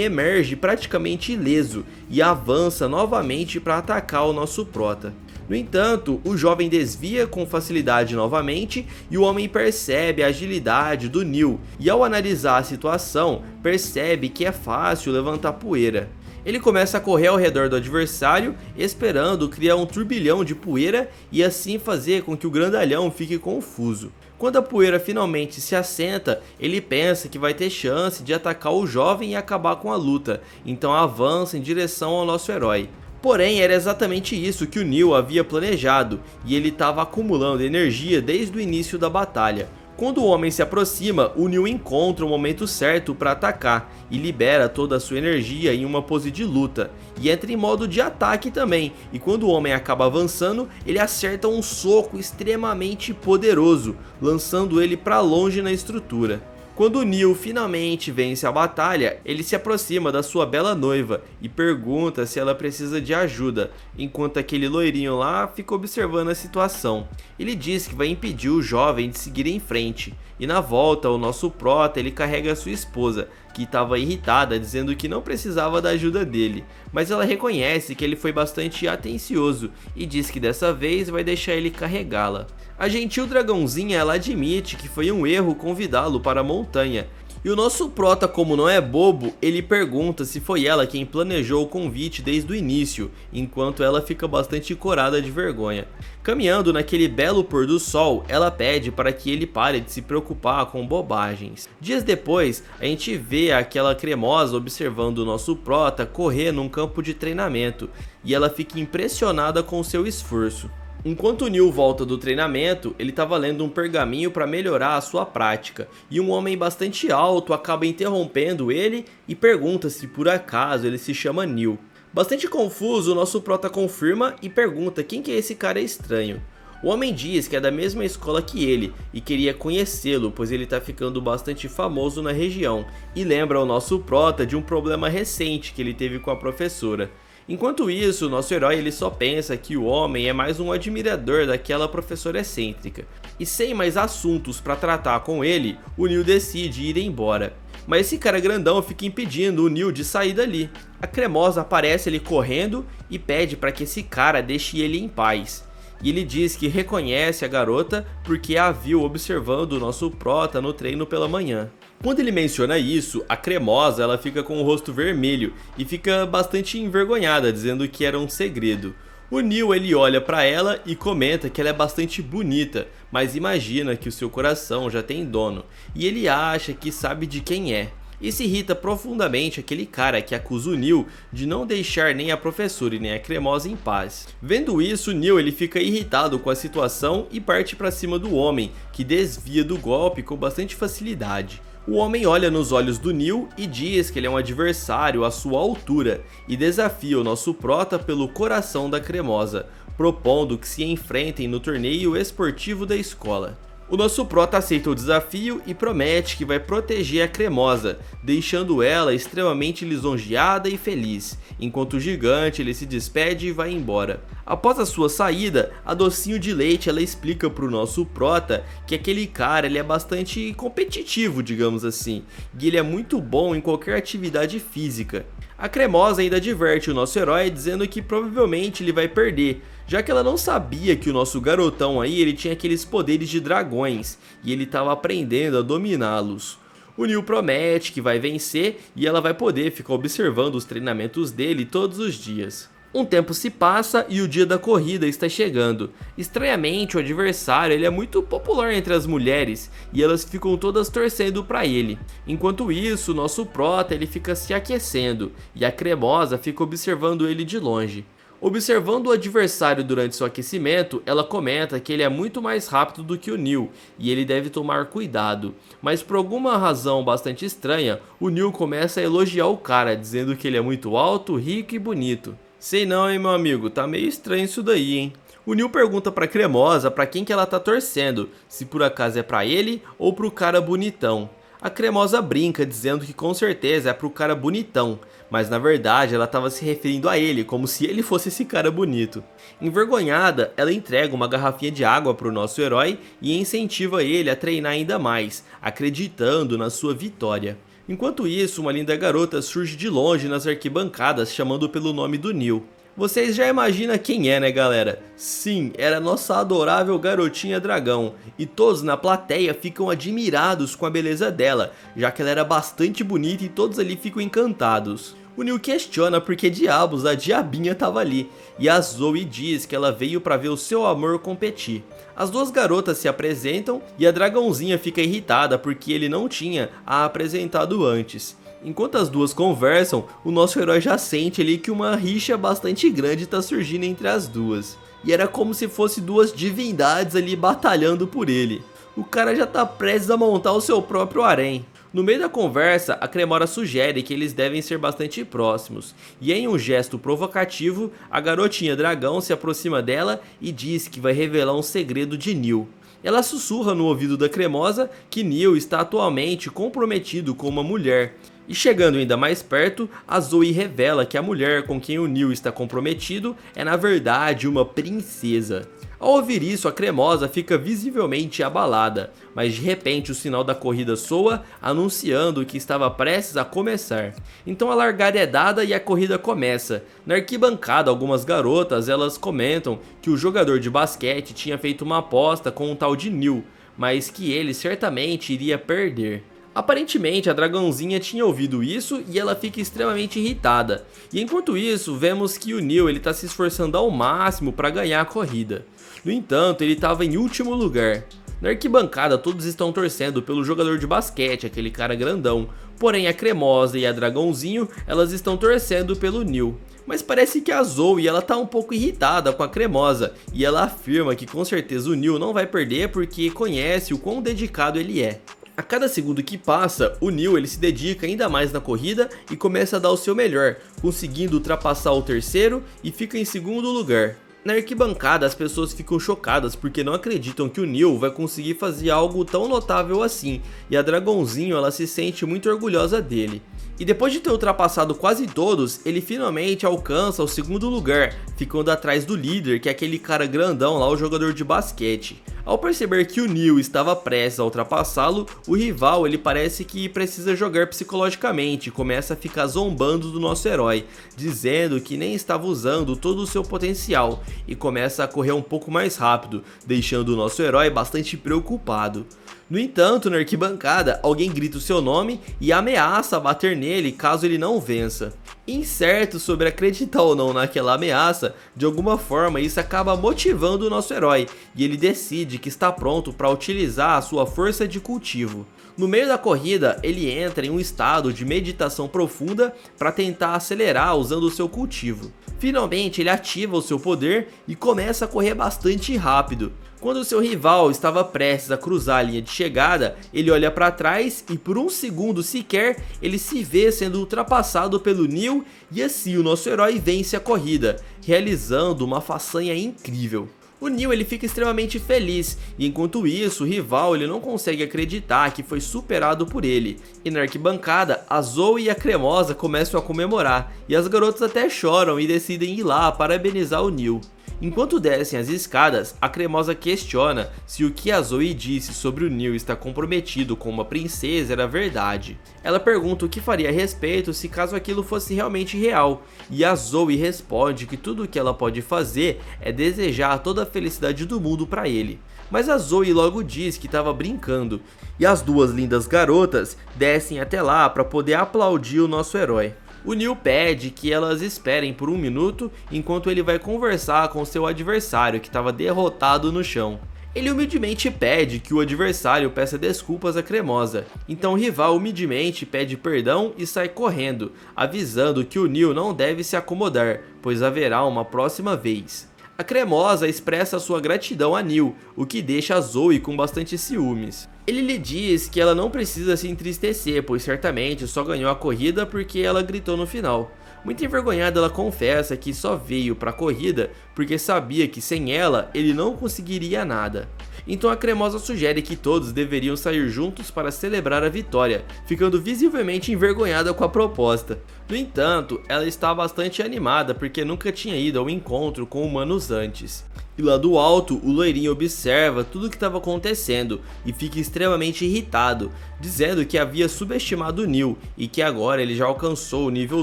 emerge praticamente ileso e avança novamente para atacar o nosso prota. No entanto, o jovem desvia com facilidade novamente e o homem percebe a agilidade do Neil e ao analisar a situação, percebe que é fácil levantar poeira. Ele começa a correr ao redor do adversário, esperando criar um turbilhão de poeira e assim fazer com que o grandalhão fique confuso. Quando a poeira finalmente se assenta, ele pensa que vai ter chance de atacar o jovem e acabar com a luta, então avança em direção ao nosso herói. Porém, era exatamente isso que o Neil havia planejado, e ele estava acumulando energia desde o início da batalha. Quando o homem se aproxima, o Neil encontra o momento certo para atacar, e libera toda a sua energia em uma pose de luta, e entra em modo de ataque também, e quando o homem acaba avançando, ele acerta um soco extremamente poderoso, lançando ele para longe na estrutura. Quando o Neil finalmente vence a batalha, ele se aproxima da sua bela noiva e pergunta se ela precisa de ajuda, enquanto aquele loirinho lá fica observando a situação. Ele diz que vai impedir o jovem de seguir em frente, e na volta o nosso prota ele carrega a sua esposa, que estava irritada dizendo que não precisava da ajuda dele, mas ela reconhece que ele foi bastante atencioso e diz que dessa vez vai deixar ele carregá-la. A gentil dragãozinha ela admite que foi um erro convidá-lo para a montanha, e o nosso prota, como não é bobo, ele pergunta se foi ela quem planejou o convite desde o início, enquanto ela fica bastante corada de vergonha. Caminhando naquele belo pôr do sol, ela pede para que ele pare de se preocupar com bobagens. Dias depois, a gente vê aquela cremosa observando o nosso prota correr num campo de treinamento, e ela fica impressionada com seu esforço. Enquanto o Neil volta do treinamento, ele estava lendo um pergaminho para melhorar a sua prática, e um homem bastante alto acaba interrompendo ele e pergunta se por acaso ele se chama Neil. Bastante confuso, o nosso prota confirma e pergunta quem que é esse cara estranho. O homem diz que é da mesma escola que ele e queria conhecê-lo, pois ele está ficando bastante famoso na região, e lembra o nosso prota de um problema recente que ele teve com a professora. Enquanto isso, nosso herói ele só pensa que o homem é mais um admirador daquela professora excêntrica. E sem mais assuntos para tratar com ele, o Neil decide ir embora. Mas esse cara grandão fica impedindo o Neil de sair dali. A cremosa aparece ele correndo e pede para que esse cara deixe ele em paz. E ele diz que reconhece a garota porque a viu observando o nosso prota no treino pela manhã. Quando ele menciona isso, a cremosa ela fica com o rosto vermelho e fica bastante envergonhada, dizendo que era um segredo. O Neil ele olha para ela e comenta que ela é bastante bonita, mas imagina que o seu coração já tem dono, e ele acha que sabe de quem é. E se irrita profundamente aquele cara que acusa o Neil de não deixar nem a professora e nem a cremosa em paz. Vendo isso, o Neil ele fica irritado com a situação e parte para cima do homem, que desvia do golpe com bastante facilidade. O homem olha nos olhos do Neil e diz que ele é um adversário à sua altura e desafia o nosso prota pelo coração da cremosa, propondo que se enfrentem no torneio esportivo da escola. O nosso prota aceita o desafio e promete que vai proteger a cremosa, deixando ela extremamente lisonjeada e feliz, enquanto o gigante ele se despede e vai embora. Após a sua saída, a Docinho de Leite ela explica para o nosso prota que aquele cara ele é bastante competitivo, digamos assim, e ele é muito bom em qualquer atividade física. A cremosa ainda adverte o nosso herói dizendo que provavelmente ele vai perder, já que ela não sabia que o nosso garotão aí ele tinha aqueles poderes de dragões e ele estava aprendendo a dominá-los. O Neil promete que vai vencer e ela vai poder ficar observando os treinamentos dele todos os dias. Um tempo se passa e o dia da corrida está chegando. Estranhamente, o adversário ele é muito popular entre as mulheres e elas ficam todas torcendo para ele. Enquanto isso, nosso prota ele fica se aquecendo e a Cremosa fica observando ele de longe. Observando o adversário durante seu aquecimento, ela comenta que ele é muito mais rápido do que o Neil e ele deve tomar cuidado. Mas por alguma razão bastante estranha, o Neil começa a elogiar o cara, dizendo que ele é muito alto, rico e bonito. Sei não, hein, meu amigo, tá meio estranho isso daí, hein? O Neil pergunta pra Cremosa pra quem que ela tá torcendo, se por acaso é pra ele ou pro cara bonitão. A Cremosa brinca dizendo que com certeza é pro cara bonitão, mas na verdade ela estava se referindo a ele, como se ele fosse esse cara bonito. Envergonhada, ela entrega uma garrafinha de água pro nosso herói e incentiva ele a treinar ainda mais, acreditando na sua vitória. Enquanto isso, uma linda garota surge de longe nas arquibancadas chamando pelo nome do Neil. Vocês já imaginam quem é, né, galera? Sim, era nossa adorável garotinha dragão, e todos na plateia ficam admirados com a beleza dela, já que ela era bastante bonita e todos ali ficam encantados. O Neil questiona por que diabos a diabinha estava ali, e a Zoe diz que ela veio para ver o seu amor competir. As duas garotas se apresentam e a dragãozinha fica irritada porque ele não tinha a apresentado antes. Enquanto as duas conversam, o nosso herói já sente ali que uma rixa bastante grande está surgindo entre as duas. E era como se fosse duas divindades ali batalhando por ele. O cara já tá prestes a montar o seu próprio harém. No meio da conversa, a Cremora sugere que eles devem ser bastante próximos. E em um gesto provocativo, a garotinha dragão se aproxima dela e diz que vai revelar um segredo de Neil. Ela sussurra no ouvido da Cremosa que Neil está atualmente comprometido com uma mulher. E chegando ainda mais perto, a Zoe revela que a mulher com quem o Neil está comprometido é na verdade uma princesa. Ao ouvir isso, a Cremosa fica visivelmente abalada, mas de repente o sinal da corrida soa, anunciando que estava prestes a começar. Então a largada é dada e a corrida começa. Na arquibancada, algumas garotas elas comentam que o jogador de basquete tinha feito uma aposta com um tal de Neil, mas que ele certamente iria perder. Aparentemente a dragãozinha tinha ouvido isso e ela fica extremamente irritada. E enquanto isso, vemos que o Neil está se esforçando ao máximo para ganhar a corrida. No entanto, ele estava em último lugar. Na arquibancada todos estão torcendo pelo jogador de basquete, aquele cara grandão. Porém a Cremosa e a dragãozinho, elas estão torcendo pelo Neil. Mas parece que a Zoe ela tá um pouco irritada com a Cremosa e ela afirma que com certeza o Neil não vai perder porque conhece o quão dedicado ele é. A cada segundo que passa, o Neil ele se dedica ainda mais na corrida e começa a dar o seu melhor, conseguindo ultrapassar o terceiro e fica em segundo lugar. Na arquibancada as pessoas ficam chocadas porque não acreditam que o Neil vai conseguir fazer algo tão notável assim, e a dragãozinho ela se sente muito orgulhosa dele. E depois de ter ultrapassado quase todos, ele finalmente alcança o segundo lugar, ficando atrás do líder, que é aquele cara grandão lá, o jogador de basquete. Ao perceber que o Neil estava prestes a ultrapassá-lo, o rival ele parece que precisa jogar psicologicamente e começa a ficar zombando do nosso herói, dizendo que nem estava usando todo o seu potencial e começa a correr um pouco mais rápido, deixando o nosso herói bastante preocupado. No entanto, na arquibancada, alguém grita o seu nome e ameaça bater nele caso ele não vença. Incerto sobre acreditar ou não naquela ameaça, de alguma forma isso acaba motivando o nosso herói e ele decide que está pronto para utilizar a sua força de cultivo. No meio da corrida, ele entra em um estado de meditação profunda para tentar acelerar usando o seu cultivo. Finalmente ele ativa o seu poder e começa a correr bastante rápido. Quando seu rival estava prestes a cruzar a linha de chegada, ele olha para trás e por um segundo sequer ele se vê sendo ultrapassado pelo Neil e assim o nosso herói vence a corrida, realizando uma façanha incrível. O Neil ele fica extremamente feliz e enquanto isso o rival ele não consegue acreditar que foi superado por ele. E na arquibancada a Zoe e a Cremosa começam a comemorar e as garotas até choram e decidem ir lá parabenizar o Neil. Enquanto descem as escadas, a Cremosa questiona se o que a Zoe disse sobre o Neil estar comprometido com uma princesa era verdade. Ela pergunta o que faria a respeito se caso aquilo fosse realmente real, e a Zoe responde que tudo o que ela pode fazer é desejar toda a felicidade do mundo para ele. Mas a Zoe logo diz que estava brincando, e as duas lindas garotas descem até lá para poder aplaudir o nosso herói. O Neil pede que elas esperem por um minuto enquanto ele vai conversar com seu adversário que estava derrotado no chão. Ele humildemente pede que o adversário peça desculpas à Cremosa, então o rival humildemente pede perdão e sai correndo, avisando que o Neil não deve se acomodar, pois haverá uma próxima vez. A Cremosa expressa sua gratidão a Neil, o que deixa a Zoe com bastante ciúmes. Ele lhe diz que ela não precisa se entristecer, pois certamente só ganhou a corrida porque ela gritou no final. Muito envergonhada, ela confessa que só veio para a corrida porque sabia que sem ela ele não conseguiria nada. Então a Cremosa sugere que todos deveriam sair juntos para celebrar a vitória, ficando visivelmente envergonhada com a proposta. No entanto, ela está bastante animada porque nunca tinha ido ao encontro com humanos antes. E lá do alto, o loirinho observa tudo o que estava acontecendo e fica extremamente irritado, dizendo que havia subestimado o Neil e que agora ele já alcançou o nível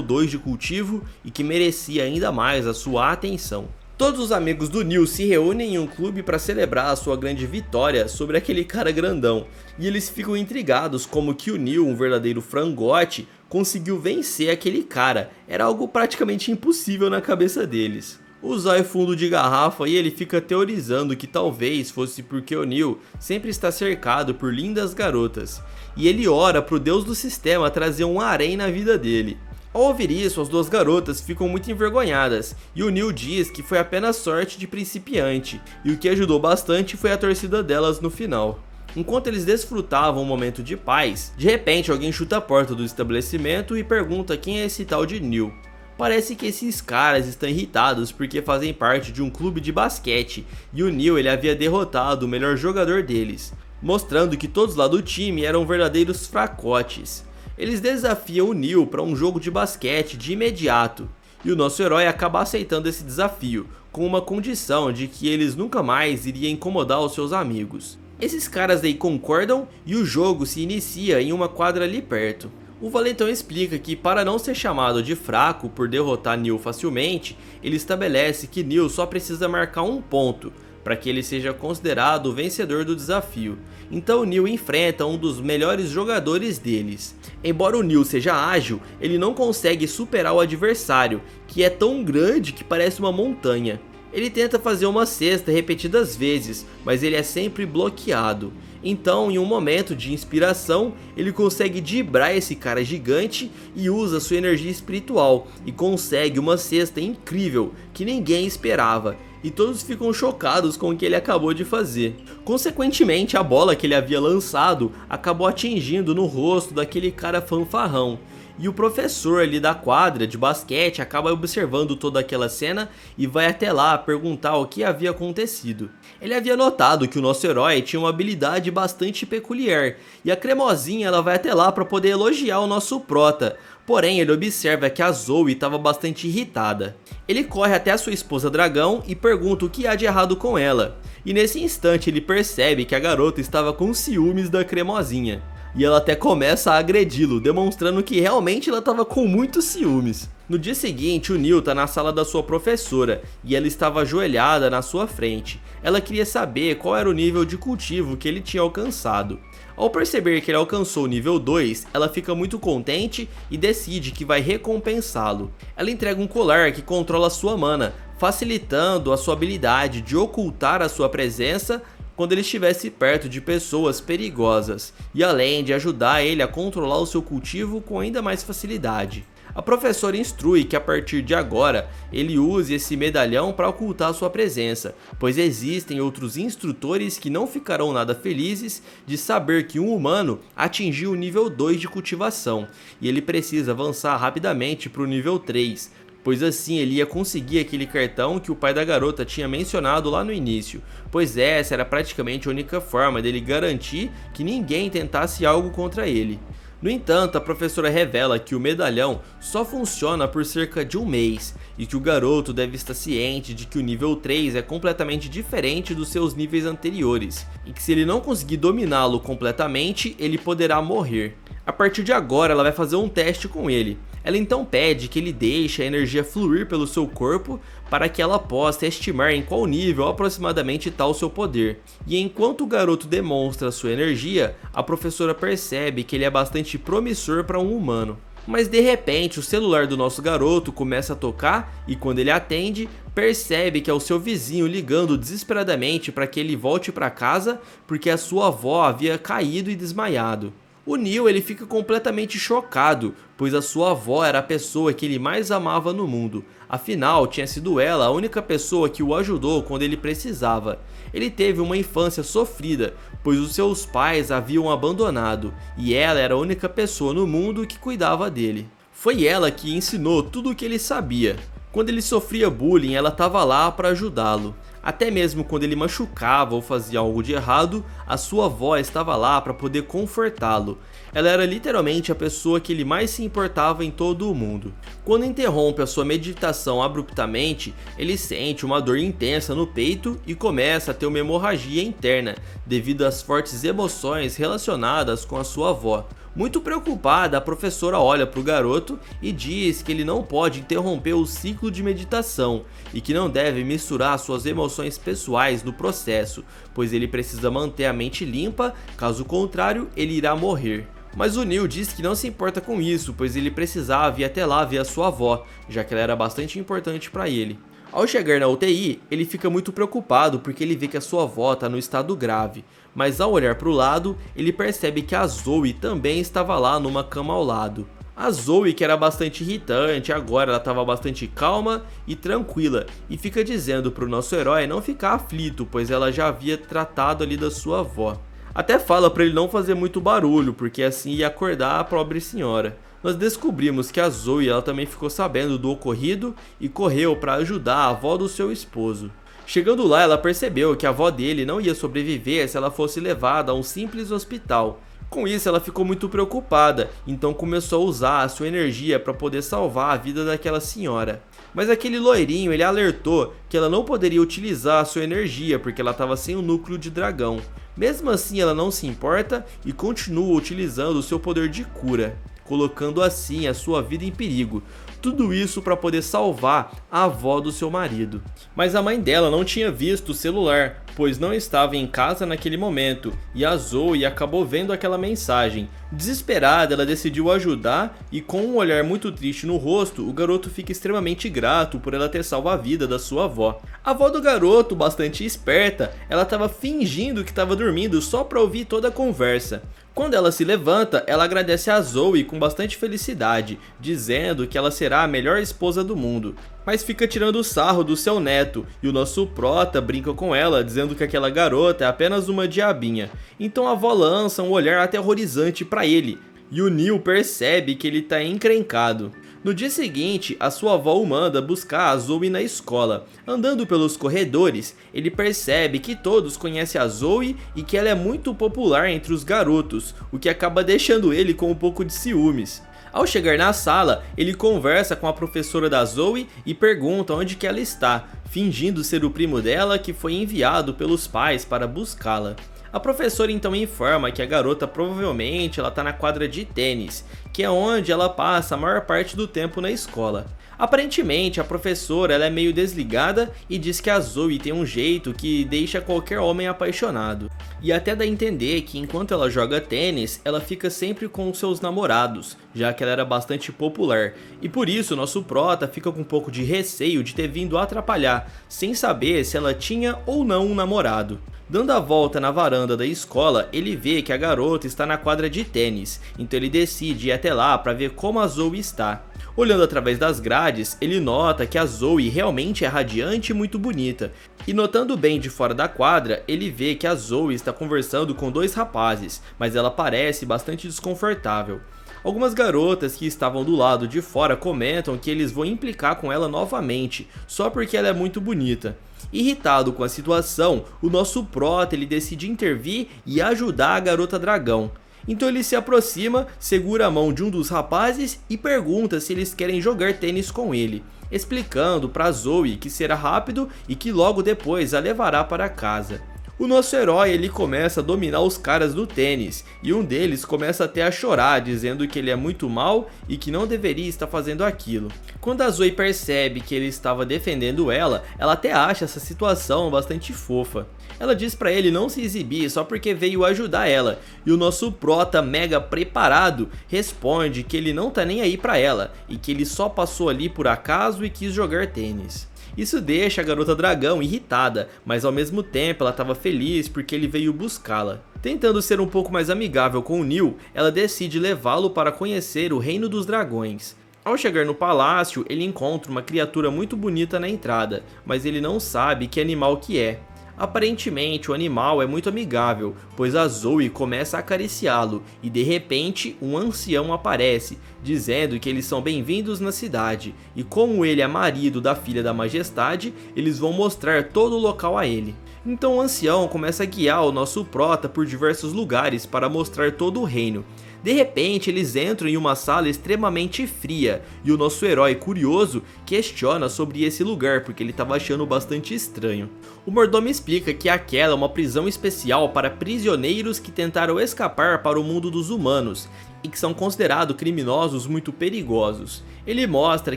2 de cultivo e que merecia ainda mais a sua atenção. Todos os amigos do Neil se reúnem em um clube para celebrar a sua grande vitória sobre aquele cara grandão, e eles ficam intrigados como que o Neil, um verdadeiro frangote, conseguiu vencer aquele cara. Era algo praticamente impossível na cabeça deles. O Zóio fundo de garrafa e ele fica teorizando que talvez fosse porque o Neil sempre está cercado por lindas garotas, e ele ora pro deus do sistema trazer um harém na vida dele. Ao ouvir isso, as duas garotas ficam muito envergonhadas, e o Neil diz que foi apenas sorte de principiante, e o que ajudou bastante foi a torcida delas no final. Enquanto eles desfrutavam um momento de paz, de repente alguém chuta a porta do estabelecimento e pergunta quem é esse tal de Neil. Parece que esses caras estão irritados porque fazem parte de um clube de basquete e o Neil ele havia derrotado o melhor jogador deles, mostrando que todos lá do time eram verdadeiros fracotes. Eles desafiam o Neil para um jogo de basquete de imediato, e o nosso herói acaba aceitando esse desafio, com uma condição de que eles nunca mais iriam incomodar os seus amigos. Esses caras aí concordam e o jogo se inicia em uma quadra ali perto. O valentão explica que para não ser chamado de fraco por derrotar Neil facilmente, ele estabelece que Neil só precisa marcar um ponto, para que ele seja considerado o vencedor do desafio. Então o Neil enfrenta um dos melhores jogadores deles. Embora o Neil seja ágil, ele não consegue superar o adversário, que é tão grande que parece uma montanha. Ele tenta fazer uma cesta repetidas vezes, mas ele é sempre bloqueado. Então, em um momento de inspiração, ele consegue driblar esse cara gigante e usa sua energia espiritual e consegue uma cesta incrível que ninguém esperava. E todos ficam chocados com o que ele acabou de fazer. Consequentemente, a bola que ele havia lançado acabou atingindo no rosto daquele cara fanfarrão. E o professor ali da quadra de basquete acaba observando toda aquela cena e vai até lá perguntar o que havia acontecido. Ele havia notado que o nosso herói tinha uma habilidade bastante peculiar, e a Cremosinha ela vai até lá para poder elogiar o nosso prota. Porém, ele observa que a Zoe estava bastante irritada. Ele corre até a sua esposa dragão e pergunta o que há de errado com ela. E nesse instante ele percebe que a garota estava com ciúmes da Cremosinha. E ela até começa a agredi-lo, demonstrando que realmente ela estava com muitos ciúmes. No dia seguinte, o Neil tá na sala da sua professora e ela estava ajoelhada na sua frente. Ela queria saber qual era o nível de cultivo que ele tinha alcançado. Ao perceber que ele alcançou o nível 2, ela fica muito contente e decide que vai recompensá-lo. Ela entrega um colar que controla sua mana, facilitando a sua habilidade de ocultar a sua presença quando ele estivesse perto de pessoas perigosas, e além de ajudar ele a controlar o seu cultivo com ainda mais facilidade. A professora instrui que a partir de agora ele use esse medalhão para ocultar sua presença, pois existem outros instrutores que não ficarão nada felizes de saber que um humano atingiu o nível 2 de cultivação, e ele precisa avançar rapidamente para o nível 3, pois assim ele ia conseguir aquele cartão que o pai da garota tinha mencionado lá no início, pois essa era praticamente a única forma dele garantir que ninguém tentasse algo contra ele. No entanto, a professora revela que o medalhão só funciona por cerca de um mês e que o garoto deve estar ciente de que o nível 3 é completamente diferente dos seus níveis anteriores e que se ele não conseguir dominá-lo completamente, ele poderá morrer. A partir de agora, ela vai fazer um teste com ele. Ela então pede que ele deixe a energia fluir pelo seu corpo para que ela possa estimar em qual nível aproximadamente está o seu poder. E enquanto o garoto demonstra sua energia, a professora percebe que ele é bastante promissor para um humano. Mas de repente o celular do nosso garoto começa a tocar e quando ele atende, percebe que é o seu vizinho ligando desesperadamente para que ele volte para casa porque a sua avó havia caído e desmaiado. O Neil ele fica completamente chocado, pois a sua avó era a pessoa que ele mais amava no mundo. Afinal, tinha sido ela a única pessoa que o ajudou quando ele precisava. Ele teve uma infância sofrida, pois os seus pais haviam abandonado, e ela era a única pessoa no mundo que cuidava dele. Foi ela que ensinou tudo o que ele sabia. Quando ele sofria bullying, ela estava lá para ajudá-lo. Até mesmo quando ele machucava ou fazia algo de errado, a sua avó estava lá para poder confortá-lo. Ela era literalmente a pessoa que ele mais se importava em todo o mundo. Quando interrompe a sua meditação abruptamente, ele sente uma dor intensa no peito e começa a ter uma hemorragia interna, devido às fortes emoções relacionadas com a sua avó. Muito preocupada, a professora olha para o garoto e diz que ele não pode interromper o ciclo de meditação e que não deve misturar suas emoções pessoais no processo, pois ele precisa manter a mente limpa, caso contrário ele irá morrer. Mas o Neil diz que não se importa com isso, pois ele precisava ir até lá ver a sua avó, já que ela era bastante importante para ele. Ao chegar na UTI, ele fica muito preocupado porque ele vê que a sua avó está no estado grave, mas ao olhar para o lado, ele percebe que a Zoe também estava lá numa cama ao lado. A Zoe, que era bastante irritante, agora ela estava bastante calma e tranquila, e fica dizendo para o nosso herói não ficar aflito, pois ela já havia tratado ali da sua avó. Até fala para ele não fazer muito barulho, porque assim ia acordar a pobre senhora. Nós descobrimos que a Zoe ela também ficou sabendo do ocorrido e correu para ajudar a avó do seu esposo. Chegando lá, ela percebeu que a avó dele não ia sobreviver se ela fosse levada a um simples hospital. Com isso, ela ficou muito preocupada, então começou a usar a sua energia para poder salvar a vida daquela senhora. Mas aquele loirinho ele alertou que ela não poderia utilizar a sua energia porque ela estava sem o núcleo de dragão. Mesmo assim, ela não se importa e continua utilizando o seu poder de cura, colocando assim a sua vida em perigo. Tudo isso para poder salvar a avó do seu marido. Mas a mãe dela não tinha visto o celular, pois não estava em casa naquele momento, e a Zoe acabou vendo aquela mensagem. Desesperada, ela decidiu ajudar e com um olhar muito triste no rosto, o garoto fica extremamente grato por ela ter salvo a vida da sua avó. A avó do garoto, bastante esperta, ela estava fingindo que estava dormindo só para ouvir toda a conversa. Quando ela se levanta, ela agradece a Zoe com bastante felicidade, dizendo que ela será a melhor esposa do mundo. Mas fica tirando sarro do seu neto, e o nosso prota brinca com ela, dizendo que aquela garota é apenas uma diabinha. Então a avó lança um olhar aterrorizante para ele, e o Neil percebe que ele está encrencado. No dia seguinte, a sua avó o manda buscar a Zoe na escola. Andando pelos corredores, ele percebe que todos conhecem a Zoe e que ela é muito popular entre os garotos, o que acaba deixando ele com um pouco de ciúmes. Ao chegar na sala, ele conversa com a professora da Zoe e pergunta onde que ela está, fingindo ser o primo dela que foi enviado pelos pais para buscá-la. A professora então informa que a garota provavelmente ela está na quadra de tênis, que é onde ela passa a maior parte do tempo na escola. Aparentemente a professora ela é meio desligada e diz que a Zoe tem um jeito que deixa qualquer homem apaixonado. E até dá a entender que enquanto ela joga tênis, ela fica sempre com os seus namorados, já que ela era bastante popular. E por isso nosso prota fica com um pouco de receio de ter vindo atrapalhar, sem saber se ela tinha ou não um namorado. Dando a volta na varanda da escola, ele vê que a garota está na quadra de tênis, então ele decide ir até lá para ver como a Zoe está. Olhando através das grades, ele nota que a Zoe realmente é radiante e muito bonita. E notando bem de fora da quadra, ele vê que a Zoe está conversando com dois rapazes, mas ela parece bastante desconfortável. Algumas garotas que estavam do lado de fora comentam que eles vão implicar com ela novamente, só porque ela é muito bonita. Irritado com a situação, o nosso prota ele decide intervir e ajudar a garota dragão. Então ele se aproxima, segura a mão de um dos rapazes e pergunta se eles querem jogar tênis com ele, explicando para Zoe que será rápido e que logo depois a levará para casa. O nosso herói ele começa a dominar os caras do tênis e um deles começa até a chorar, dizendo que ele é muito mal e que não deveria estar fazendo aquilo. Quando a Zoe percebe que ele estava defendendo ela até acha essa situação bastante fofa. Ela diz pra ele não se exibir só porque veio ajudar ela, e o nosso prota mega preparado responde que ele não tá nem aí pra ela e que ele só passou ali por acaso e quis jogar tênis. Isso deixa a garota dragão irritada, mas ao mesmo tempo ela estava feliz porque ele veio buscá-la. Tentando ser um pouco mais amigável com o Neil, ela decide levá-lo para conhecer o Reino dos Dragões. Ao chegar no palácio, ele encontra uma criatura muito bonita na entrada, mas ele não sabe que animal que é. Aparentemente o animal é muito amigável, pois a Zoe começa a acariciá-lo e de repente um ancião aparece, dizendo que eles são bem-vindos na cidade e como ele é marido da filha da majestade, eles vão mostrar todo o local a ele. Então o ancião começa a guiar o nosso prota por diversos lugares para mostrar todo o reino. De repente eles entram em uma sala extremamente fria e o nosso herói curioso questiona sobre esse lugar porque ele estava achando bastante estranho. O mordomo explica que aquela é uma prisão especial para prisioneiros que tentaram escapar para o mundo dos humanos e que são considerados criminosos muito perigosos. Ele mostra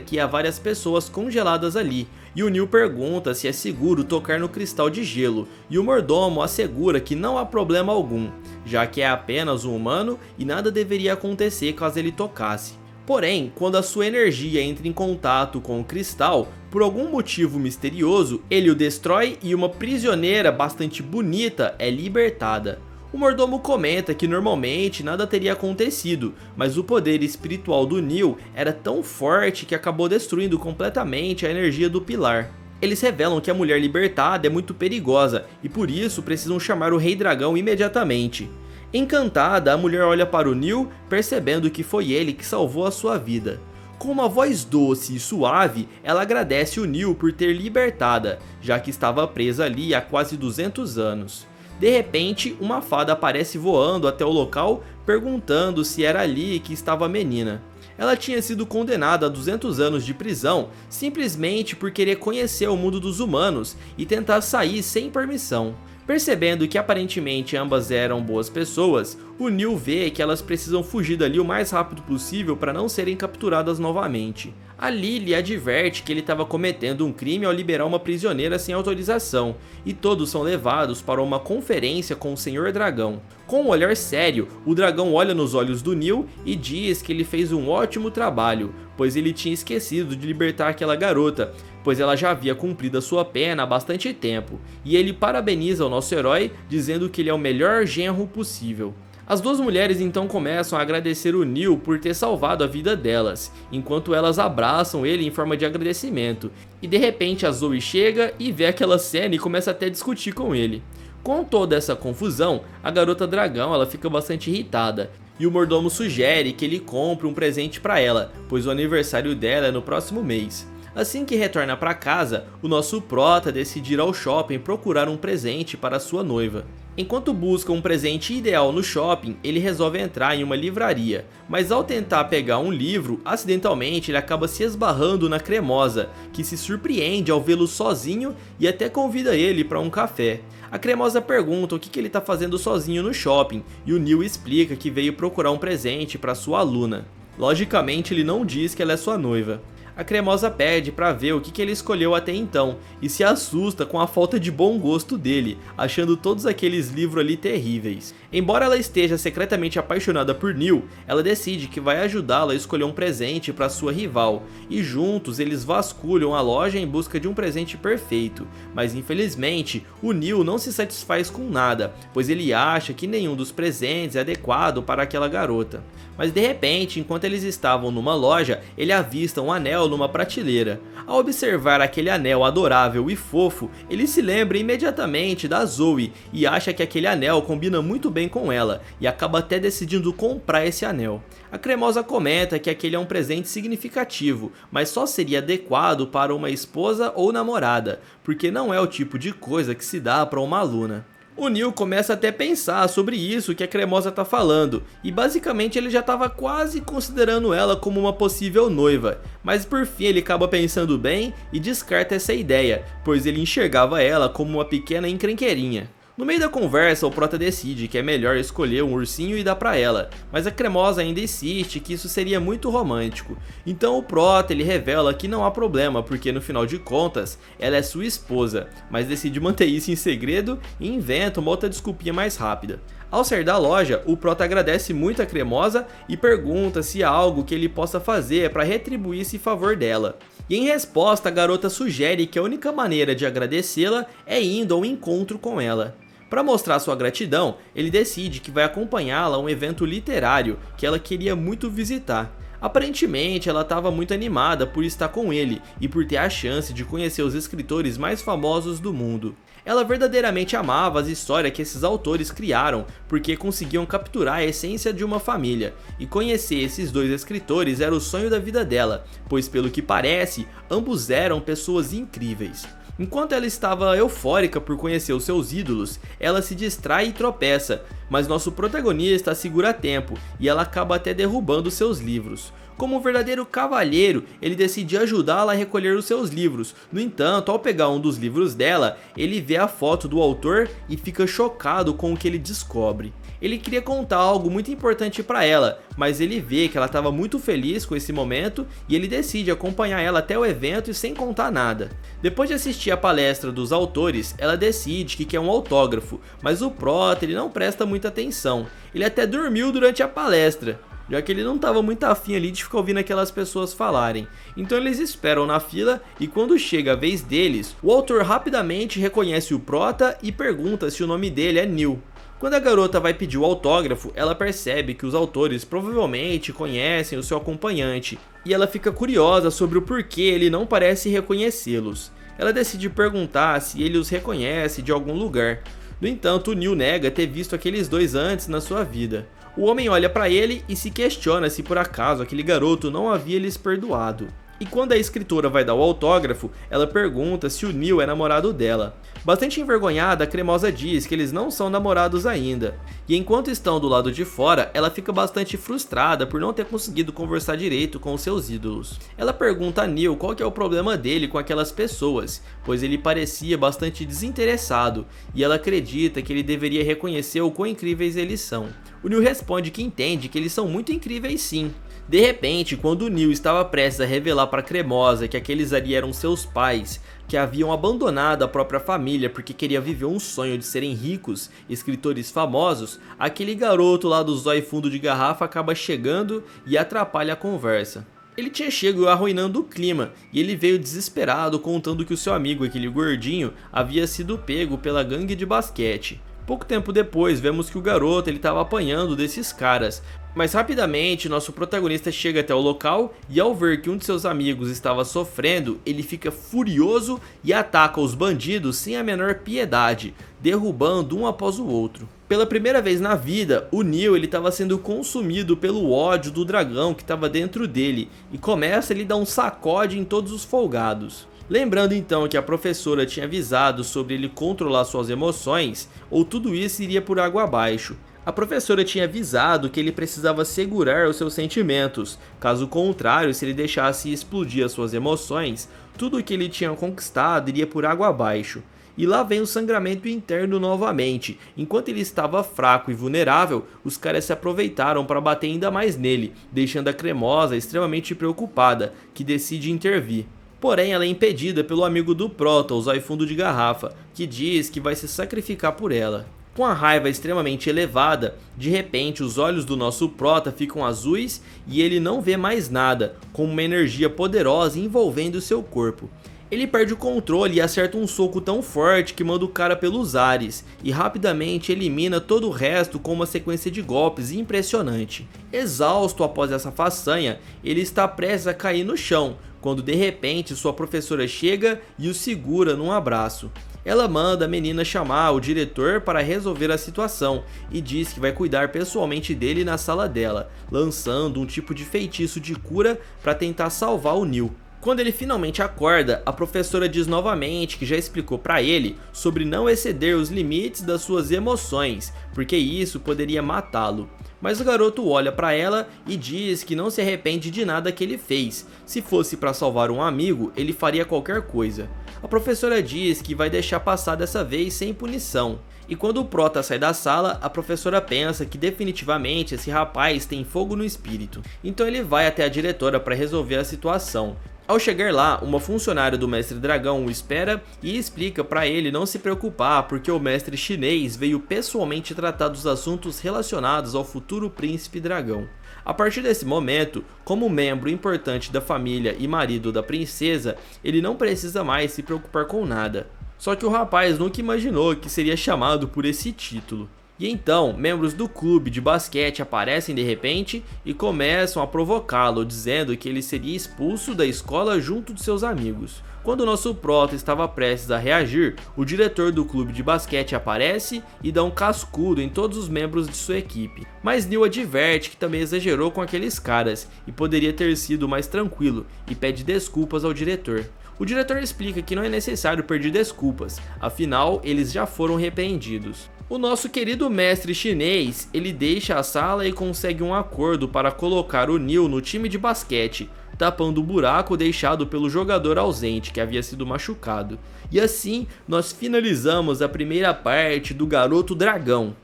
que há várias pessoas congeladas ali e o Neil pergunta se é seguro tocar no cristal de gelo e o mordomo assegura que não há problema algum, já que é apenas um humano e nada deveria acontecer caso ele tocasse. Porém, quando a sua energia entra em contato com o cristal, por algum motivo misterioso, ele o destrói e uma prisioneira bastante bonita é libertada. O mordomo comenta que normalmente nada teria acontecido, mas o poder espiritual do Neil era tão forte que acabou destruindo completamente a energia do pilar. Eles revelam que a mulher libertada é muito perigosa e por isso precisam chamar o Rei Dragão imediatamente. Encantada, a mulher olha para o Neil, percebendo que foi ele que salvou a sua vida. Com uma voz doce e suave, ela agradece o Neil por ter libertada, já que estava presa ali há quase 200 anos. De repente, uma fada aparece voando até o local, perguntando se era ali que estava a menina. Ela tinha sido condenada a 200 anos de prisão simplesmente por querer conhecer o mundo dos humanos e tentar sair sem permissão. Percebendo que aparentemente ambas eram boas pessoas, o Neil vê que elas precisam fugir dali o mais rápido possível para não serem capturadas novamente. A Lily adverte que ele estava cometendo um crime ao liberar uma prisioneira sem autorização, e todos são levados para uma conferência com o Senhor Dragão. Com um olhar sério, o dragão olha nos olhos do Neil e diz que ele fez um ótimo trabalho, pois ele tinha esquecido de libertar aquela garota, pois ela já havia cumprido a sua pena há bastante tempo, e ele parabeniza o nosso herói, dizendo que ele é o melhor genro possível. As duas mulheres então começam a agradecer o Neil por ter salvado a vida delas, enquanto elas abraçam ele em forma de agradecimento, e de repente a Zoe chega e vê aquela cena e começa até a discutir com ele. Com toda essa confusão, a garota dragão ela fica bastante irritada, e o mordomo sugere que ele compre um presente para ela, pois o aniversário dela é no próximo mês. Assim que retorna para casa, o nosso prota decide ir ao shopping procurar um presente para sua noiva. Enquanto busca um presente ideal no shopping, ele resolve entrar em uma livraria, mas ao tentar pegar um livro, acidentalmente ele acaba se esbarrando na Cremosa, que se surpreende ao vê-lo sozinho e até convida ele para um café. A Cremosa pergunta o que ele está fazendo sozinho no shopping, e o Neil explica que veio procurar um presente para sua aluna. Logicamente ele não diz que ela é sua noiva. A Cremosa pede para ver o que ele escolheu até então e se assusta com a falta de bom gosto dele, achando todos aqueles livros ali terríveis. Embora ela esteja secretamente apaixonada por Neil, ela decide que vai ajudá-lo a escolher um presente para sua rival, e juntos eles vasculham a loja em busca de um presente perfeito, mas infelizmente o Neil não se satisfaz com nada, pois ele acha que nenhum dos presentes é adequado para aquela garota. Mas de repente, enquanto eles estavam numa loja, ele avista um anel numa prateleira. Ao observar aquele anel adorável e fofo, ele se lembra imediatamente da Zoe e acha que aquele anel combina muito bem com ela, e acaba até decidindo comprar esse anel. A Cremosa comenta que aquele é um presente significativo, mas só seria adequado para uma esposa ou namorada, porque não é o tipo de coisa que se dá para uma aluna. O Neil começa até a pensar sobre isso que a Cremosa tá falando, e basicamente ele já estava quase considerando ela como uma possível noiva, mas por fim ele acaba pensando bem e descarta essa ideia, pois ele enxergava ela como uma pequena encrenqueirinha. No meio da conversa, o Prota decide que é melhor escolher um ursinho e dar pra ela, mas a Cremosa ainda insiste que isso seria muito romântico. Então o Prota ele revela que não há problema, porque no final de contas, ela é sua esposa, mas decide manter isso em segredo e inventa uma outra desculpinha mais rápida. Ao sair da loja, o Prota agradece muito a Cremosa e pergunta se há algo que ele possa fazer para retribuir esse favor dela. E em resposta, a garota sugere que a única maneira de agradecê-la é indo ao encontro com ela. Para mostrar sua gratidão, ele decide que vai acompanhá-la a um evento literário que ela queria muito visitar. Aparentemente, ela estava muito animada por estar com ele e por ter a chance de conhecer os escritores mais famosos do mundo. Ela verdadeiramente amava as histórias que esses autores criaram, porque conseguiam capturar a essência de uma família, e conhecer esses dois escritores era o sonho da vida dela, pois pelo que parece, ambos eram pessoas incríveis. Enquanto ela estava eufórica por conhecer os seus ídolos, ela se distrai e tropeça, mas nosso protagonista a segura a tempo e ela acaba até derrubando seus livros. Como um verdadeiro cavalheiro, ele decide ajudá-la a recolher os seus livros. No entanto, ao pegar um dos livros dela, ele vê a foto do autor e fica chocado com o que ele descobre. Ele queria contar algo muito importante para ela, mas ele vê que ela estava muito feliz com esse momento e ele decide acompanhar ela até o evento e sem contar nada. Depois de assistir a palestra dos autores, ela decide que quer um autógrafo, mas o Prota ele não presta muita atenção. Ele até dormiu durante a palestra, já que ele não estava muito afim ali de ficar ouvindo aquelas pessoas falarem. Então eles esperam na fila e quando chega a vez deles, o autor rapidamente reconhece o Prota e pergunta se o nome dele é Neil. Quando a garota vai pedir o autógrafo, ela percebe que os autores provavelmente conhecem o seu acompanhante e ela fica curiosa sobre o porquê ele não parece reconhecê-los. Ela decide perguntar se ele os reconhece de algum lugar. No entanto, o Neil nega ter visto aqueles dois antes na sua vida. O homem olha para ele e se questiona se por acaso aquele garoto não havia lhes perdoado. E quando a escritora vai dar o autógrafo, ela pergunta se o Neil é namorado dela. Bastante envergonhada, a Cremosa diz que eles não são namorados ainda. E enquanto estão do lado de fora, ela fica bastante frustrada por não ter conseguido conversar direito com os seus ídolos. Ela pergunta a Neil qual que é o problema dele com aquelas pessoas, pois ele parecia bastante desinteressado, e ela acredita que ele deveria reconhecer o quão incríveis eles são. O Neil responde que entende que eles são muito incríveis sim. De repente, quando o Neil estava prestes a revelar para Cremosa que aqueles ali eram seus pais, que haviam abandonado a própria família porque queria viver um sonho de serem ricos, escritores famosos, aquele garoto lá do zóio fundo de garrafa acaba chegando e atrapalha a conversa. Ele tinha chego arruinando o clima e ele veio desesperado contando que o seu amigo, aquele gordinho, havia sido pego pela gangue de basquete. Pouco tempo depois, vemos que o garoto estava apanhando desses caras, mas rapidamente nosso protagonista chega até o local e ao ver que um de seus amigos estava sofrendo, ele fica furioso e ataca os bandidos sem a menor piedade, derrubando um após o outro. Pela primeira vez na vida, o Neil estava sendo consumido pelo ódio do dragão que estava dentro dele e começa a lhe dar um sacode em todos os folgados. Lembrando então que a professora tinha avisado sobre ele controlar suas emoções, ou tudo isso iria por água abaixo. A professora tinha avisado que ele precisava segurar os seus sentimentos, caso contrário, se ele deixasse explodir as suas emoções, tudo o que ele tinha conquistado iria por água abaixo. E lá vem o sangramento interno novamente. Enquanto ele estava fraco e vulnerável, os caras se aproveitaram para bater ainda mais nele, deixando a Cremosa extremamente preocupada, que decide intervir. Porém, ela é impedida pelo amigo do Prota, o zóio fundo de garrafa, que diz que vai se sacrificar por ela. Com a raiva extremamente elevada, de repente os olhos do nosso Prota ficam azuis e ele não vê mais nada, com uma energia poderosa envolvendo seu corpo. Ele perde o controle e acerta um soco tão forte que manda o cara pelos ares, e rapidamente elimina todo o resto com uma sequência de golpes impressionante. Exausto após essa façanha, ele está prestes a cair no chão, quando de repente sua professora chega e o segura num abraço. Ela manda a menina chamar o diretor para resolver a situação e diz que vai cuidar pessoalmente dele na sala dela, lançando um tipo de feitiço de cura para tentar salvar o Neil. Quando ele finalmente acorda, a professora diz novamente que já explicou para ele sobre não exceder os limites das suas emoções, porque isso poderia matá-lo. Mas o garoto olha para ela e diz que não se arrepende de nada que ele fez. Se fosse para salvar um amigo, ele faria qualquer coisa. A professora diz que vai deixar passar dessa vez sem punição. E quando o Prota sai da sala, a professora pensa que definitivamente esse rapaz tem fogo no espírito. Então ele vai até a diretora para resolver a situação. Ao chegar lá, uma funcionária do Mestre Dragão o espera e explica para ele não se preocupar porque o Mestre Chinês veio pessoalmente tratar dos assuntos relacionados ao futuro Príncipe Dragão. A partir desse momento, como membro importante da família e marido da princesa, ele não precisa mais se preocupar com nada. Só que o rapaz nunca imaginou que seria chamado por esse título. E então, membros do clube de basquete aparecem de repente e começam a provocá-lo, dizendo que ele seria expulso da escola junto de seus amigos. Quando o nosso Prota estava prestes a reagir, o diretor do clube de basquete aparece e dá um cascudo em todos os membros de sua equipe. Mas Neil adverte que também exagerou com aqueles caras e poderia ter sido mais tranquilo e pede desculpas ao diretor. O diretor explica que não é necessário pedir desculpas, afinal eles já foram repreendidos. O nosso querido mestre chinês, ele deixa a sala e consegue um acordo para colocar o Neil no time de basquete, tapando o buraco deixado pelo jogador ausente que havia sido machucado. E assim nós finalizamos a primeira parte do Garoto Dragão.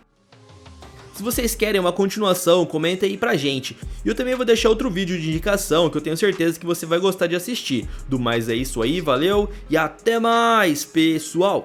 Se vocês querem uma continuação, comenta aí pra gente. E eu também vou deixar outro vídeo de indicação que eu tenho certeza que você vai gostar de assistir. Do mais é isso aí, valeu e até mais, pessoal!